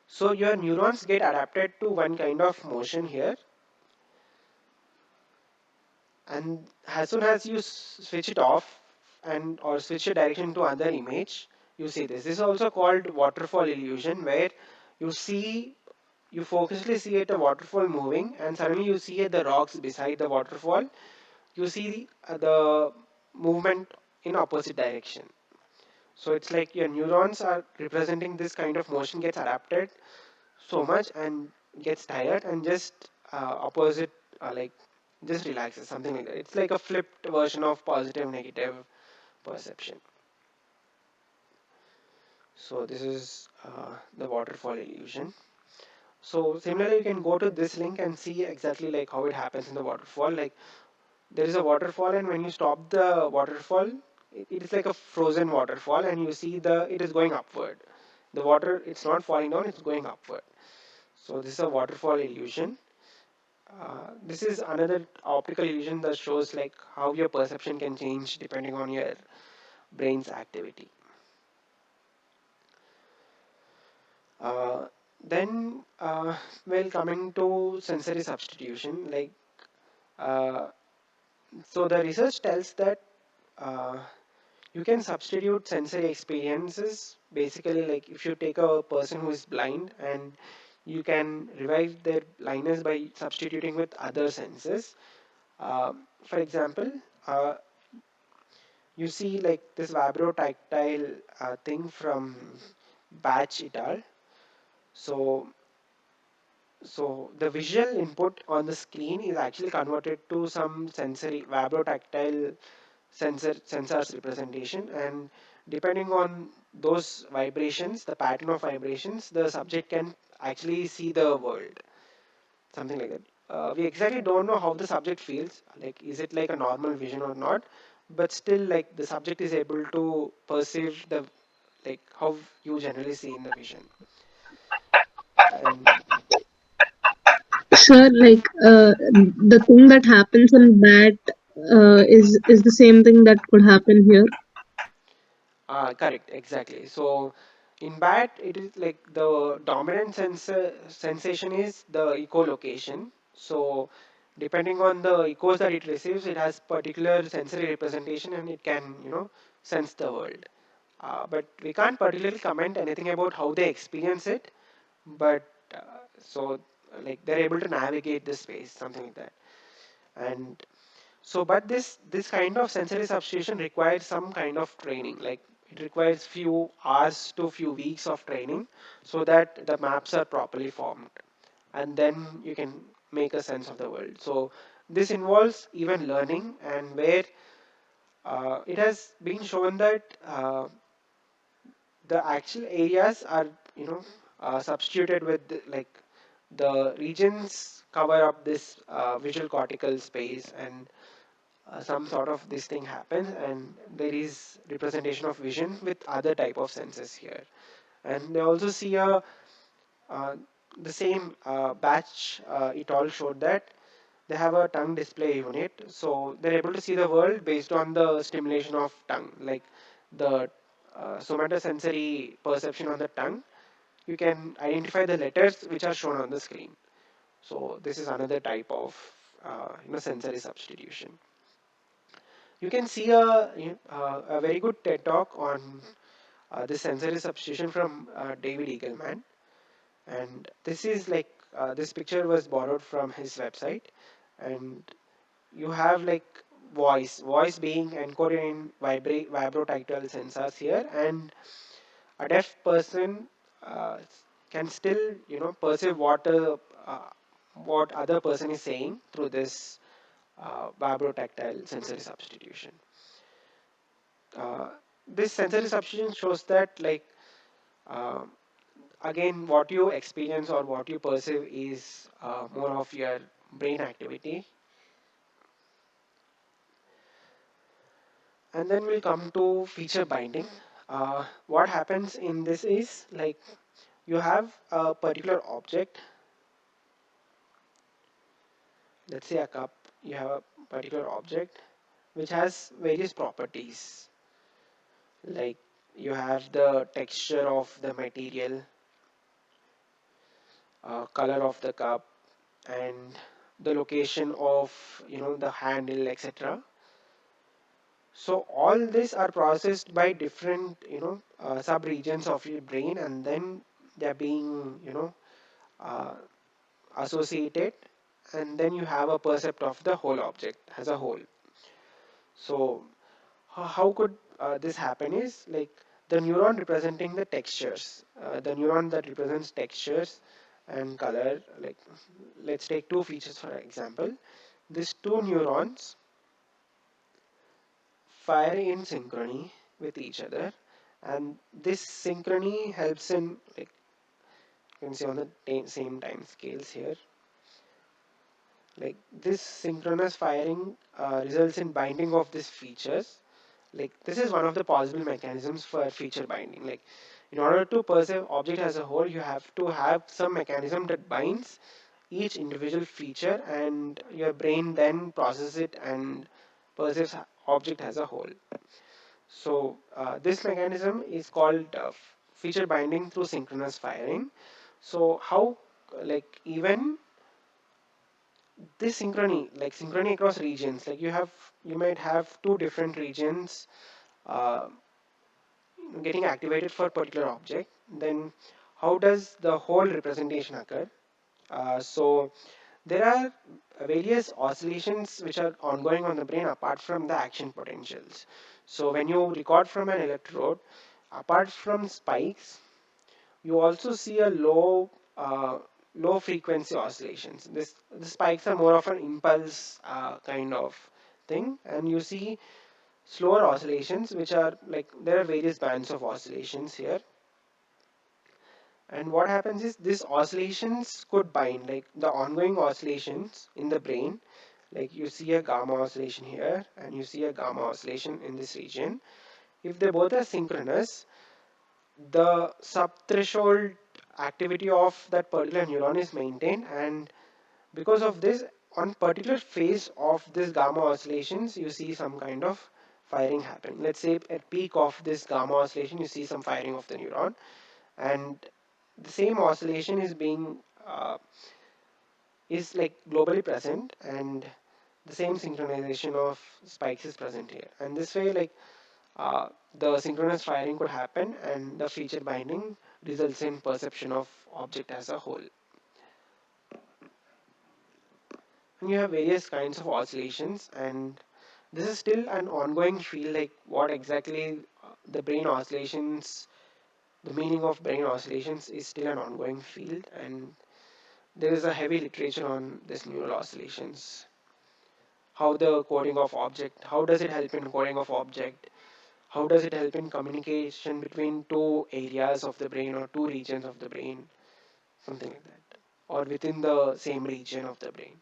Speaker 1: So your neurons get adapted to one kind of motion here, and as soon as you switch it off and or switch your direction to other image, you see this. This is also called waterfall illusion, where you see you focusly see at the waterfall moving, and suddenly you see at the rocks beside the waterfall, you see the movement in opposite direction. So it's like your neurons are representing this kind of motion gets adapted so much and gets tired and just opposite like just relaxes, something like that. It's like a flipped version of positive negative perception. So this is the waterfall illusion. So similarly, you can go to this link and see exactly like how it happens in the waterfall. Like there is a waterfall, and when you stop the waterfall, it is like a frozen waterfall, and you see the it is going upward. The water, it's not falling down, it's going upward. So this is a waterfall illusion. This is another optical illusion that shows like how your perception can change depending on your brain's activity. Uh, then, well, coming to sensory substitution, like uh, so the research tells that uh, you can substitute sensory experiences. Basically, like if you take a person who is blind and you can revive their blindness by substituting with other senses. For example, uh, you see like this vibrotactile thing from Batch et al. So, so the visual input on the screen is actually converted to some sensory vibrotactile sensors representation, and depending on those vibrations, the pattern of vibrations, the subject can actually see the world, something like that. We exactly don't know how the subject feels, like is it like a normal vision or not, but still like the subject is able to perceive the like how you generally see in the vision. And
Speaker 2: Sir, like the thing that happens in bat is the same thing that could happen here.
Speaker 1: correct, exactly. So in bat, it is like the dominant sensation is the echolocation. So depending on the echoes that it receives, it has particular sensory representation and it can, sense the world. But we can't particularly comment anything about how they experience it. But so like they're able to navigate the space, something like that. And so, but this kind of sensory substitution requires some kind of training. Like it requires few hours to few weeks of training, so that the maps are properly formed, and then you can make a sense of the world. So this involves even learning, and where it has been shown that the actual areas are substituted with like the regions cover up this visual cortical space, and some sort of this thing happens, and there is representation of vision with other type of senses here. And they also see a uh, the same batch, it all showed that they have a tongue display unit, so they're able to see the world based on the stimulation of tongue, like the somatosensory perception on the tongue. You can identify the letters which are shown on the screen. So this is another type of sensory substitution. You can see a very good TED talk on this sensory substitution from David Eagleman, and this is like this picture was borrowed from his website, and you have like voice being encoded in vibrotactile sensors here, and a deaf person uh, can still perceive what other person is saying through this vibrotactile sensory substitution. uh, this sensory substitution shows that like uh, again what you experience or what you perceive is more of your brain activity. And then we'll come to feature binding. What happens in this is like you have a particular object, let's say a cup. You have a particular object which has various properties, like you have the texture of the material, color of the cup, and the location of the handle, etc. So all these are processed by different sub regions of your brain, and then they're being uh, associated, and then you have a percept of the whole object as a whole. So how could this happen is like the neuron representing the textures, the neuron that represents textures and color. Like let's take two features for example. These two neurons fire in synchrony with each other, and this synchrony helps in like you can see on the same time scales here. Like this synchronous firing results in binding of these features. Like this is one of the possible mechanisms for feature binding. Like in order to perceive object as a whole, you have to have some mechanism that binds each individual feature, and your brain then processes it and perceives object as a whole. So this mechanism is called feature binding through synchronous firing. So how like even this synchrony, like synchrony across regions, like you might have two different regions uh, getting activated for a particular object. Then how does the whole representation occur? So there are various oscillations which are ongoing on the brain apart from the action potentials. So when you record from an electrode, apart from spikes, you also see a low frequency oscillations. The spikes are more of an impulse kind of thing, and you see slower oscillations, which are like there are various bands of oscillations here. And what happens is these oscillations could bind, like the ongoing oscillations in the brain. Like you see a gamma oscillation here, and you see a gamma oscillation in this region. If they both are synchronous, the subthreshold activity of that particular neuron is maintained, and because of this, on particular phase of this gamma oscillations, you see some kind of firing happen. Let's say at peak of this gamma oscillation, you see some firing of the neuron, and the same oscillation is being is like globally present, and the same synchronization of spikes is present here. And this way, like the synchronous firing could happen, and the feature binding results in perception of object as a whole. And you have various kinds of oscillations, and this is still an ongoing field. Like what exactly the brain oscillations, the meaning of brain oscillations is still an ongoing field, and there is a heavy literature on this neural oscillations. How the coding of object, how does it help in coding of object? How does it help in communication between two areas of the brain or two regions of the brain, something like that, or within the same region of the brain?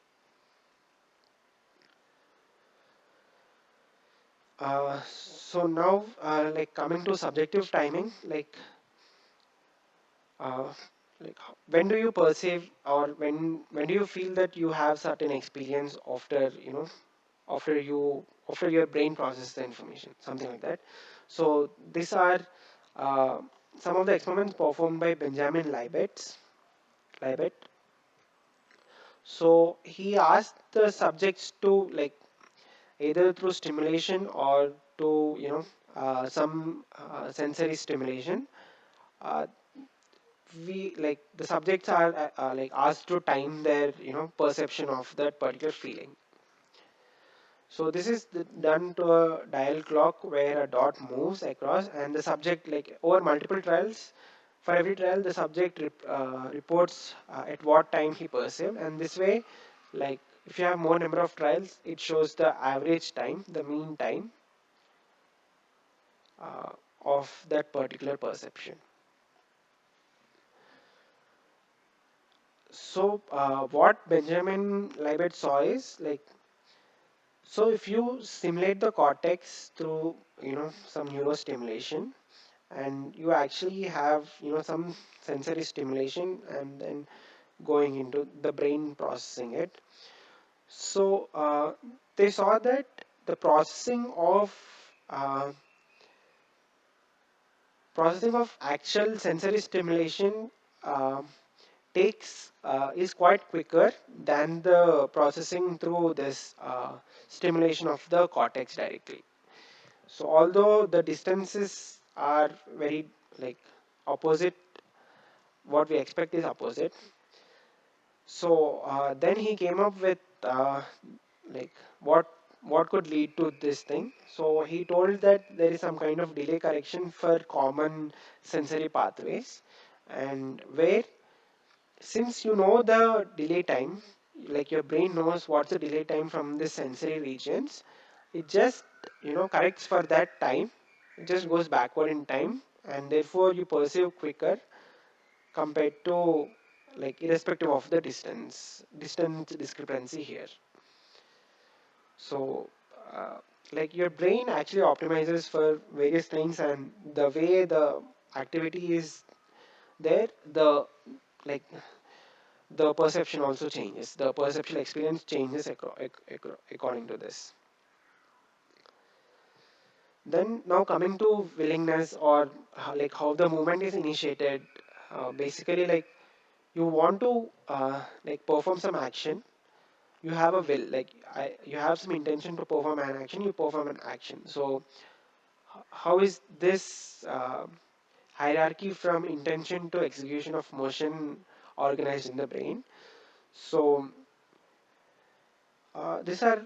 Speaker 1: So now, like coming to subjective timing, uh, when do you perceive, or when do you feel that you have certain experience after after your brain processes the information, something like that. So these are uh, some of the experiments performed by Benjamin Libet. So he asked the subjects to like either through stimulation or to some sensory stimulation. Uh, we like the subjects are like asked to time their perception of that particular feeling. So this is done to a dial clock where a dot moves across, and the subject, like over multiple trials, for every trial the subject reports at what time he perceived, and this way, like if you have more number of trials, it shows the average time, the mean time uh, of that particular perception. So what Benjamin Libet saw is like, so if you simulate the cortex through some neurostimulation, and you actually have some sensory stimulation and then going into the brain processing it. So they saw that the uh, processing of actual sensory stimulation uh, takes is quite quicker than the processing through this stimulation of the cortex directly. So although the distances are very like opposite, what we expect is opposite. So then he came up with like what what could lead to this thing. So he told that there is some kind of delay correction for common sensory pathways, and where since you know the delay time, like your brain knows what's the delay time from the sensory regions, it just corrects for that time. It just goes backward in time, and therefore you perceive quicker compared to like irrespective of the distance discrepancy here. So uh, like your brain actually optimizes for various things, and the way the activity is there, the like the perception also changes, the perceptual experience changes according to this. Then now coming to willingness, or like how the movement is initiated. Basically, like you want to like perform some action, you have a will, like you have some intention to perform an action, you perform an action. So how is this hierarchy from intention to execution of motion organized in the brain? So these are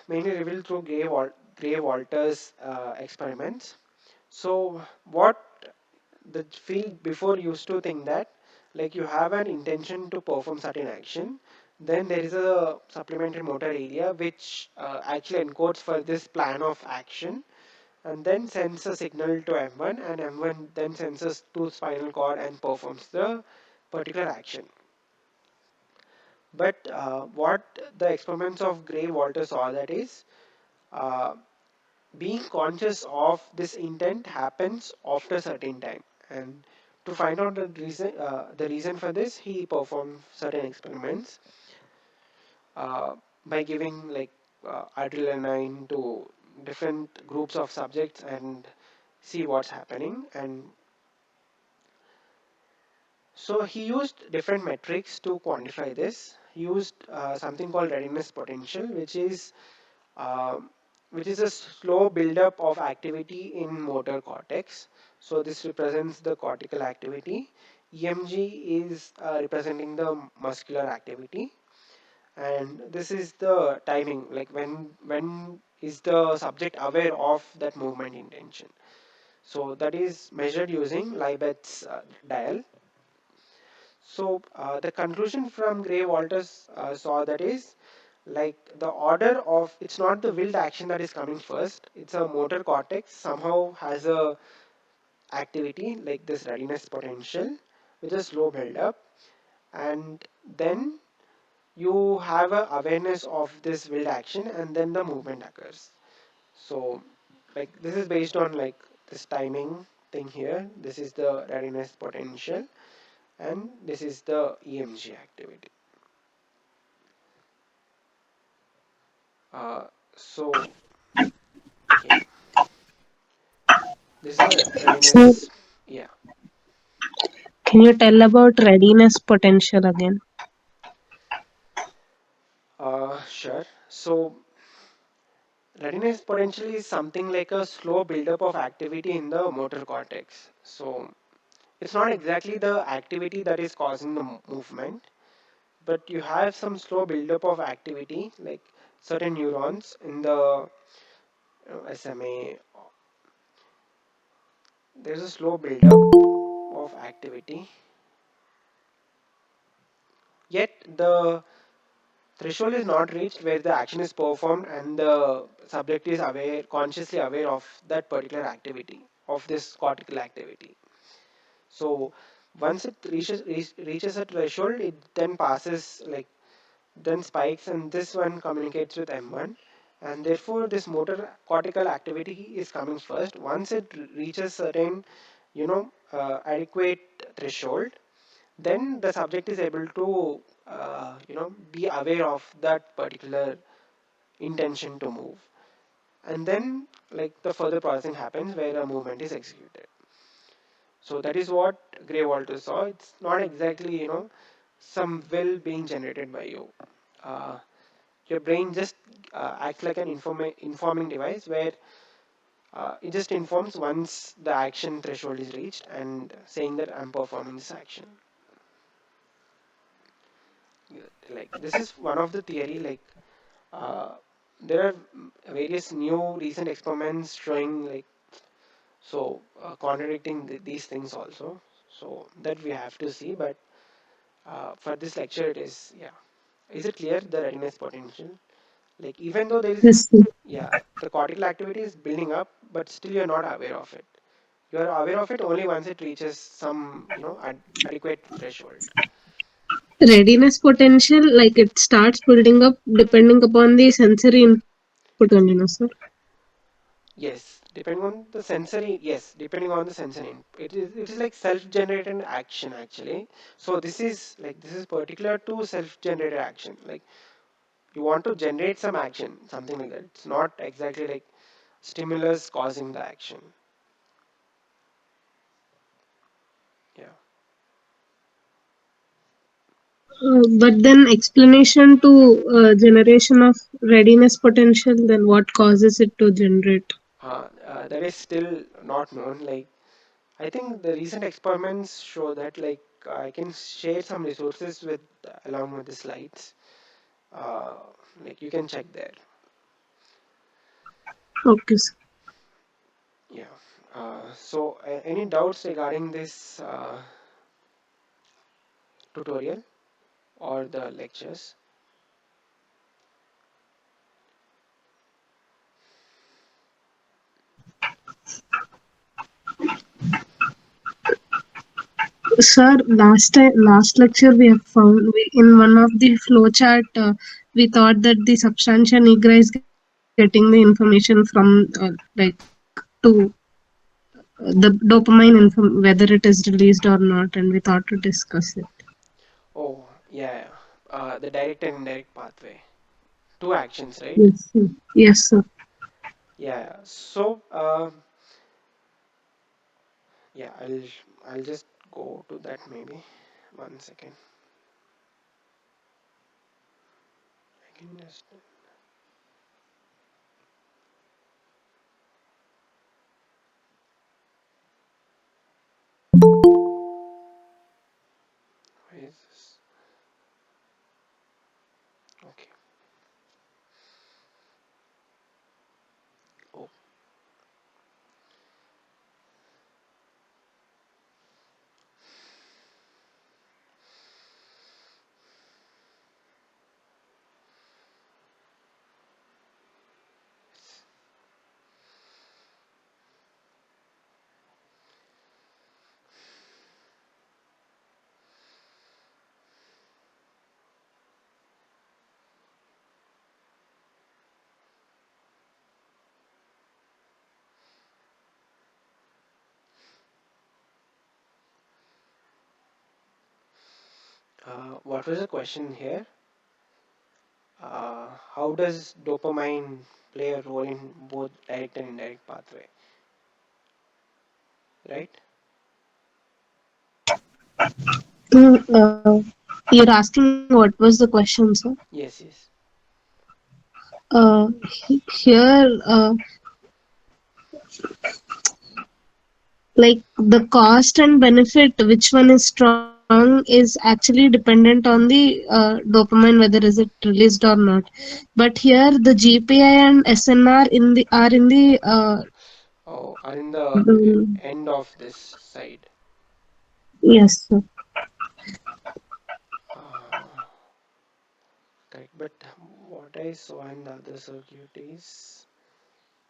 Speaker 1: mainly revealed through Gray Walters experiments. So what the field before used to think that like you have an intention to perform certain action, then there is a supplementary motor area which actually encodes for this plan of action, and then sends a signal to M1, and M1 then senses to spinal cord and performs the particular action. But what the experiments of Gray Walter saw that is uh, being conscious of this intent happens after a certain time, and to find out the reason for this, he performed certain experiments uh, by giving like adrenaline to different groups of subjects and see what's happening. And so he used different metrics to quantify this. He used something called readiness potential, um, which is a slow buildup of activity in motor cortex. So this represents the cortical activity. EMG is representing the muscular activity, and this is the timing, like when is the subject aware of that movement intention. So that is measured using Libet's dial. So the conclusion from Gray Walters saw that is like the order of, it's not the willed action that is coming first, it's a motor cortex somehow has a activity like this readiness potential with a slow build up, and then you have a awareness of this willed action, and then the movement occurs. So like this is based on like this timing thing here. This is the readiness potential, and this is the EMG activity. Uh, so yeah, this is the
Speaker 2: So,
Speaker 1: readiness. Yeah.
Speaker 2: can you tell about readiness potential again?
Speaker 1: potential is something like a slow buildup of activity in the motor cortex. So it's not exactly the activity that is causing the movement, but you have some slow buildup of activity, like certain neurons in the SMA. There's a slow buildup of activity, yet the threshold is not reached where the action is performed and the subject is aware, consciously aware of that particular activity, of this cortical activity. So once it reaches a threshold, it then passes, like, then spikes, and this one communicates with M1, and therefore this motor cortical activity is coming first. Once it reaches certain, adequate threshold, then the subject is able to, be aware of that particular intention to move, and then, like, the further processing happens where a movement is executed. So that is what Gray Walter saw. It's not exactly, some will being generated by you. Uh, your brain just acts like an informing device where it just informs once the action threshold is reached and saying that I'm performing this action. Like, this is one of the theory. Like, uh, there are various new recent experiments showing, like, so contradicting these things also. So that we have to see, but for this lecture, it is, yeah. Is it clear the readiness potential? Like, even though there is,
Speaker 2: Yes, sir.
Speaker 1: yeah, the cortical activity is building up, but still you're not aware of it. You are aware of it only once it reaches some, adequate threshold.
Speaker 2: Readiness potential, like it starts building up depending upon the sensory input only, no, sir?
Speaker 1: Yes, depending on the sensory. Yes, depending on the sensory. It is like self-generated action actually. So this is particular to self-generated action. Like, you want to generate some action, something like that. It's not exactly like stimulus causing the action. Yeah.
Speaker 2: But then explanation to generation of readiness potential, then what causes it to generate?
Speaker 1: That is still not known. Like, I think the recent experiments show that, like, I can share some resources with along with the slides. Uh, like, you can check there.
Speaker 2: Okay, sir.
Speaker 1: Yeah. So, any doubts regarding this tutorial or the lectures?
Speaker 2: Sir, last lecture we have found in one of the flowchart, we thought that the substantia nigra is getting the information from to the dopamine whether it is released or not, and we thought to discuss it.
Speaker 1: Oh, yeah, yeah. The direct and indirect pathway. Two actions, right?
Speaker 2: Yes, sir. Yes, sir.
Speaker 1: Yeah. Yeah. So, yeah, I'll just go to that maybe. 1 second. I can just. Where is this? Okay. Oh, what was the question here? How does dopamine play a role in both direct and indirect pathway? Right?
Speaker 2: You're asking what was the question, sir?
Speaker 1: Yes, yes.
Speaker 2: Here, like the cost and benefit, which one is strong is actually dependent on the dopamine, whether is it released or not. But here, the GPI and SNR are in the
Speaker 1: Oh, are in the
Speaker 2: the
Speaker 1: end of this side.
Speaker 2: yes, sir.
Speaker 1: Uh, correct. But what I saw in the other circuit is,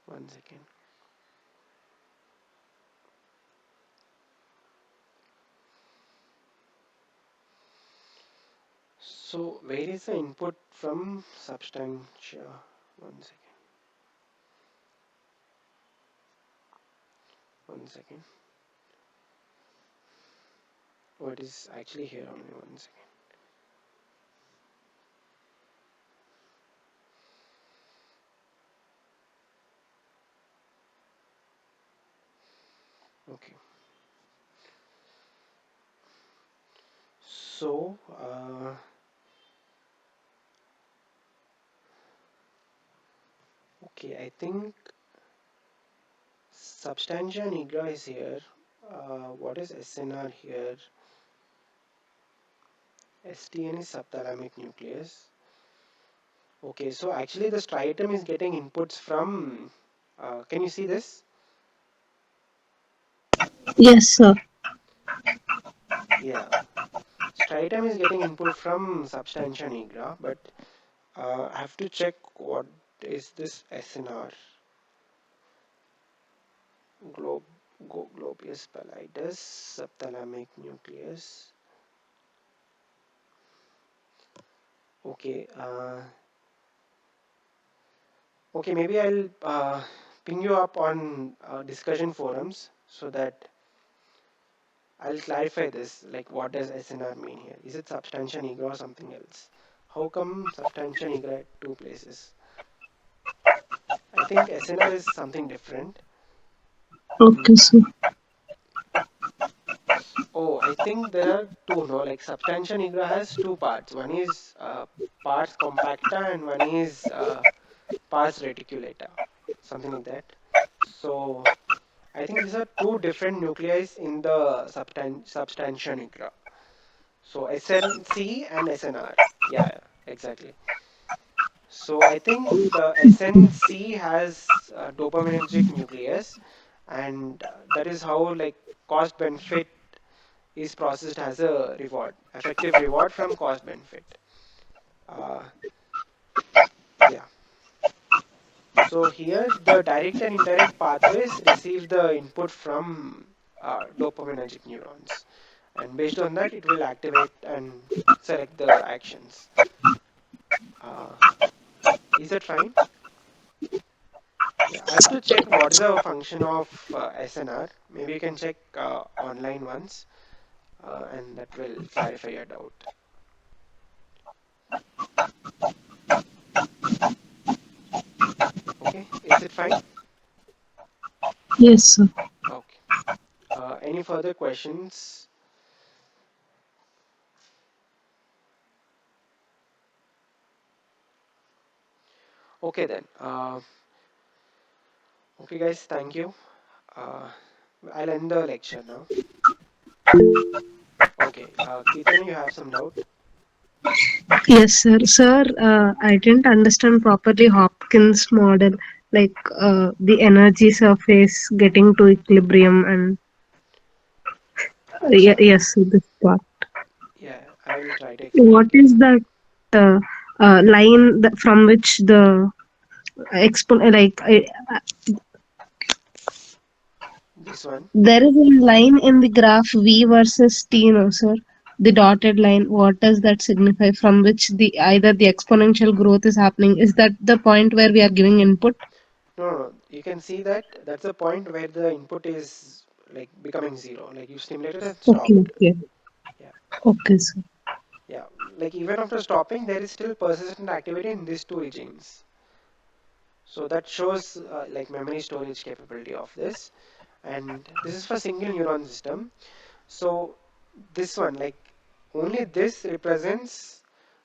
Speaker 1: one second. So where is the input from substantia? One second. One second. Oh, it is actually here only. One second. Okay. So, okay, I think substantia nigra is here. What is SNR here? STN is subthalamic nucleus. Okay, so actually the striatum is getting inputs from, can you see this?
Speaker 2: Yes, sir.
Speaker 1: Yeah, striatum is getting input from substantia nigra, but I have to check what is this SNR. Globe, Globius pallidus, subthalamic nucleus. Okay, okay, maybe I'll ping you up on discussion forums so that I'll clarify this. Like, what does SNR mean here? Is it substantia nigra or something else? How come substantia nigra at two places? I think SNR is something different.
Speaker 2: Okay,
Speaker 1: Mm.
Speaker 2: sir.
Speaker 1: Oh, I think there are two, no? Like, substantia nigra has two parts. One is pars compacta and one is pars reticulata, something like that. So, I think these are two different nuclei in the substantia nigra. So SNC and SNR. Yeah, yeah, exactly. So I think the SNC has a dopaminergic nucleus, and that is how like cost benefit is processed as a reward, effective reward from cost benefit. Uh, yeah. So here the direct and indirect pathways receive the input from dopaminergic neurons, and based on that it will activate and select the actions. Uh, is that fine? Yeah, I have to check what is the function of SNR. Maybe you can check online once, and that will clarify your doubt. Okay, is it fine?
Speaker 2: Yes, sir.
Speaker 1: Okay. Any further questions? Okay then. Okay, guys, thank you. Uh, I'll end the lecture now. Okay, Kirtana, you have some doubt?
Speaker 2: Yes, sir. Sir, I didn't understand properly Hopkins model, like the energy surface getting to equilibrium and
Speaker 1: Acha.
Speaker 2: yes, this part.
Speaker 1: Yeah, I will try to explain
Speaker 2: What
Speaker 1: to
Speaker 2: is
Speaker 1: you.
Speaker 2: that line that, from which the like
Speaker 1: This one.
Speaker 2: there is a line in the graph V versus T, no, sir? The dotted line. What does that signify? From which the either the exponential growth is happening? Is that the point where we are giving input?
Speaker 1: No, no, no. You can see that that's the point where the input is like becoming zero. Like you stimulated and
Speaker 2: Okay,
Speaker 1: stopped.
Speaker 2: okay,
Speaker 1: Yeah.
Speaker 2: okay, sir.
Speaker 1: Yeah, like even after stopping, there is still persistent activity in these two regions. So that shows like memory storage capability of this. And this is for single neuron system. So this one, like only this represents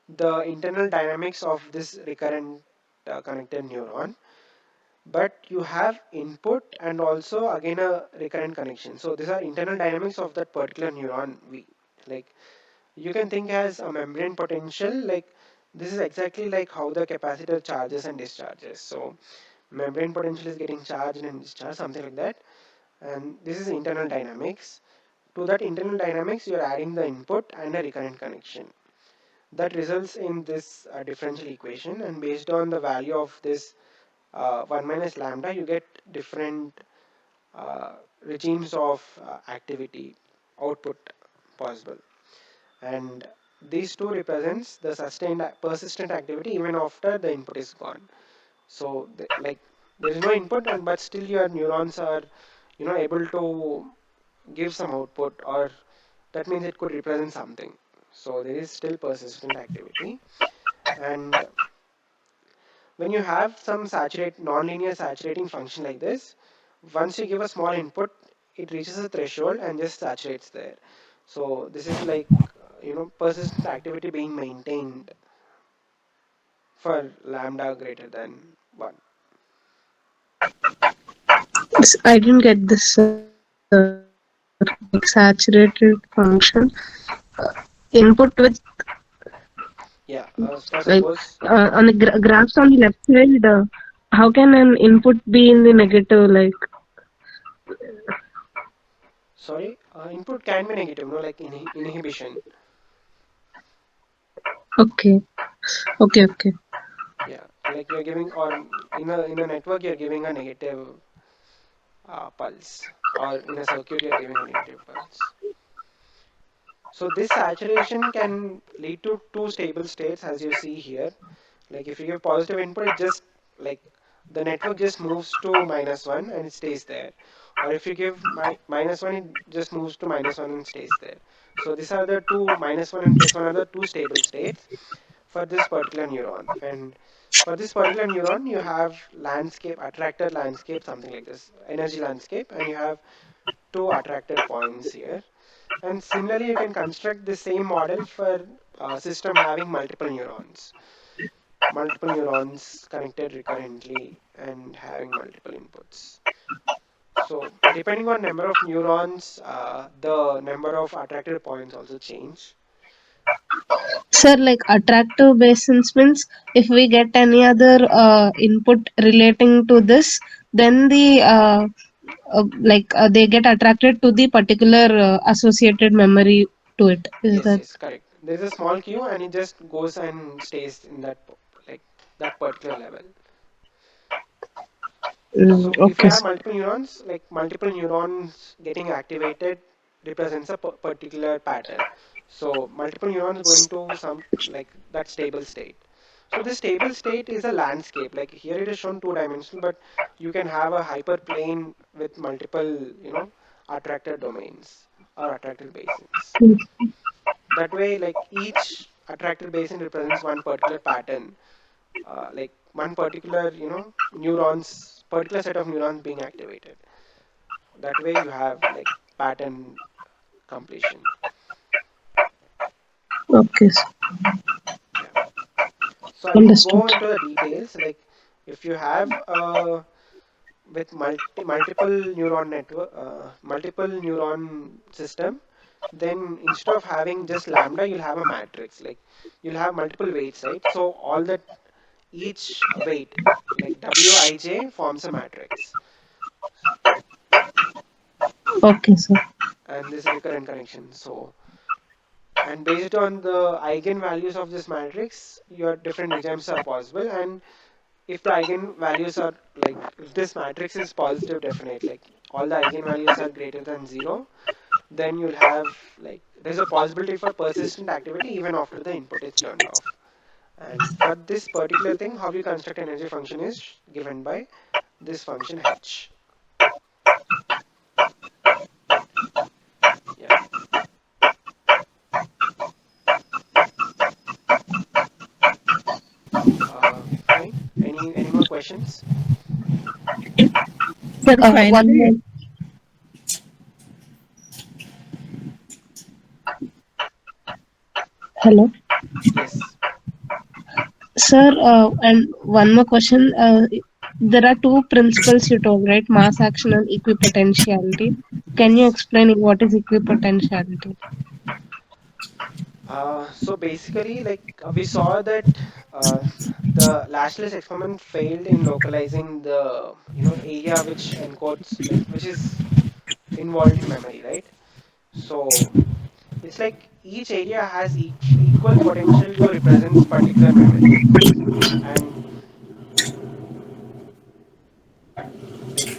Speaker 1: the internal dynamics of this recurrent connected neuron, but you have input and also again a recurrent connection. So these are internal dynamics of that particular neuron. We like you can think as a membrane potential. Like this is exactly like how the capacitor charges and discharges. So membrane potential is getting charged and discharged, something like that. And this is internal dynamics. To that internal dynamics, you are adding the input and a recurrent connection. That results in this differential equation, and based on the value of this 1 minus lambda, you get different uh, regimes of activity output possible. And these two represents the sustained persistent activity even after the input is gone. So like there is no input, and but still your neurons are able to give some output, or that means it could represent something. So there is still persistent activity. And when you have some nonlinear saturating function like this, once you give a small input, it reaches a threshold and just saturates there. So this is like persistent activity being maintained for lambda greater than 1.
Speaker 2: I didn't get this, sir. Like saturated function, input with
Speaker 1: Yeah,
Speaker 2: like
Speaker 1: for suppose,
Speaker 2: on the graphs on the left side. How can an input be in the negative? Like
Speaker 1: sorry, input can be negative, no, like inhibition.
Speaker 2: okay, okay.
Speaker 1: Yeah, like you're giving, or in a network you're giving a negative pulse, or in a circuit you're giving a negative pulse. So this saturation can lead to two stable states as you see here. Like if you give positive input, it just like the network just moves to -1 and it stays there. Or if you give -1, it just moves to -1 and stays there. So these are the two -1 and +1 are the two stable states for this particular neuron. And for this particular neuron, you have landscape, attractor landscape, something like this, energy landscape, and you have two attractor points here. And similarly, you can construct the same model for a system having multiple neurons connected recurrently and having multiple inputs. So depending on number of neurons, the number of attractor points also change.
Speaker 2: Sir, like attractive basins means if we get any other input relating to this, then they get attracted to the particular associated memory to it. Is
Speaker 1: Yes,
Speaker 2: that
Speaker 1: yes, correct. There's a small queue and it just goes and stays in that like that particular level. So if you
Speaker 2: okay,
Speaker 1: have
Speaker 2: sir.
Speaker 1: multiple neurons, like multiple neurons getting activated represents a particular pattern. So multiple neurons going to some like that stable state. So this stable state is a landscape. Like here it is shown two-dimensional, but you can have a hyperplane with multiple, attractor domains or attractor basins. That way, like each attractor basin represents one particular pattern, like one particular, particular set of neurons being activated. That way you have like pattern completion.
Speaker 2: Okay, sir.
Speaker 1: Yeah. So I didn't
Speaker 2: Understood.
Speaker 1: go into the details. Like if you have with multiple neuron network, multiple neuron system, then instead of having just lambda, you'll have a matrix. Like you'll have multiple weights, right? So all that each weight, like Wij forms a matrix,
Speaker 2: Okay, sir.
Speaker 1: and this recurrent connection. So and based on the eigenvalues of this matrix, your different regimes are possible. And if the eigenvalues are like, if this matrix is positive definite, like all the eigenvalues are greater than 0, then you'll have like, there's a possibility for persistent activity even after the input is turned off. And for this particular thing, how you construct an energy function is given by this function h. Yeah, fine. Any more questions?
Speaker 3: Sir,
Speaker 2: One more.
Speaker 3: finally,
Speaker 2: Hello.
Speaker 1: Yes.
Speaker 2: Sir, and one more question. There are two principles you told, right? Mass action and equipotentiality. Can you
Speaker 1: Yes.
Speaker 2: explain what is equipotentiality?
Speaker 1: So basically, like we saw that uh, the lashless experiment failed in localizing the area which encodes like which is involved in memory, right? So it's like each area has equal potential to represent particular memory, and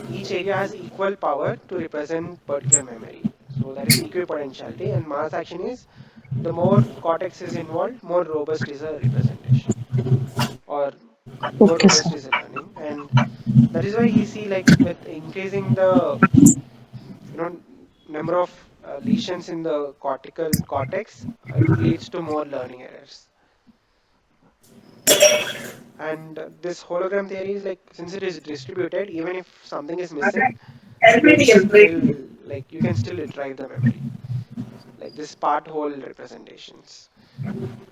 Speaker 1: each area has equal power to represent particular memory. So that is equipotentiality, and mass action is the more cortex is involved, more robust is a representation, or more
Speaker 2: Okay,
Speaker 1: robust
Speaker 2: sir.
Speaker 1: is a learning. And that is why he see like with increasing the you know number of lesions in the cortical cortex, it leads to more learning errors. And this hologram theory is like since it is distributed, even if something is missing, you can still you can still retrieve the memory, like this part whole representations.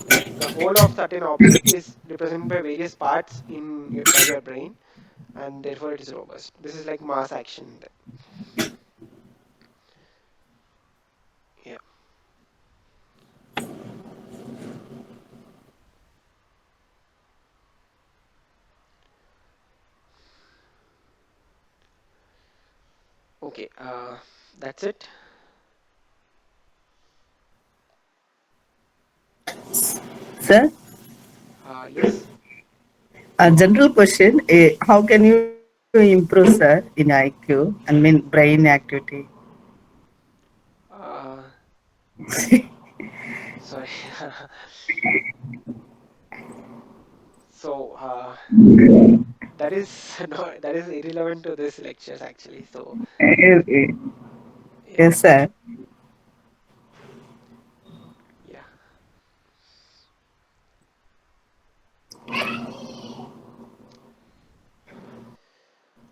Speaker 1: Like the whole of certain object is represented by various parts by your brain, and therefore it is robust. This is like mass action. Yeah. Okay. That's it.
Speaker 3: Sir,
Speaker 1: Yes.
Speaker 3: a general question, how can you improve, sir, in IQ? I mean, brain activity?
Speaker 1: Uh, Sorry. So that is no, that is irrelevant to this lectures actually. So
Speaker 3: Eh,
Speaker 1: yeah,
Speaker 3: Yes, sir.
Speaker 1: yeah.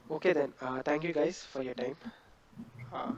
Speaker 1: Okay then. Thank you guys for your time. Uh,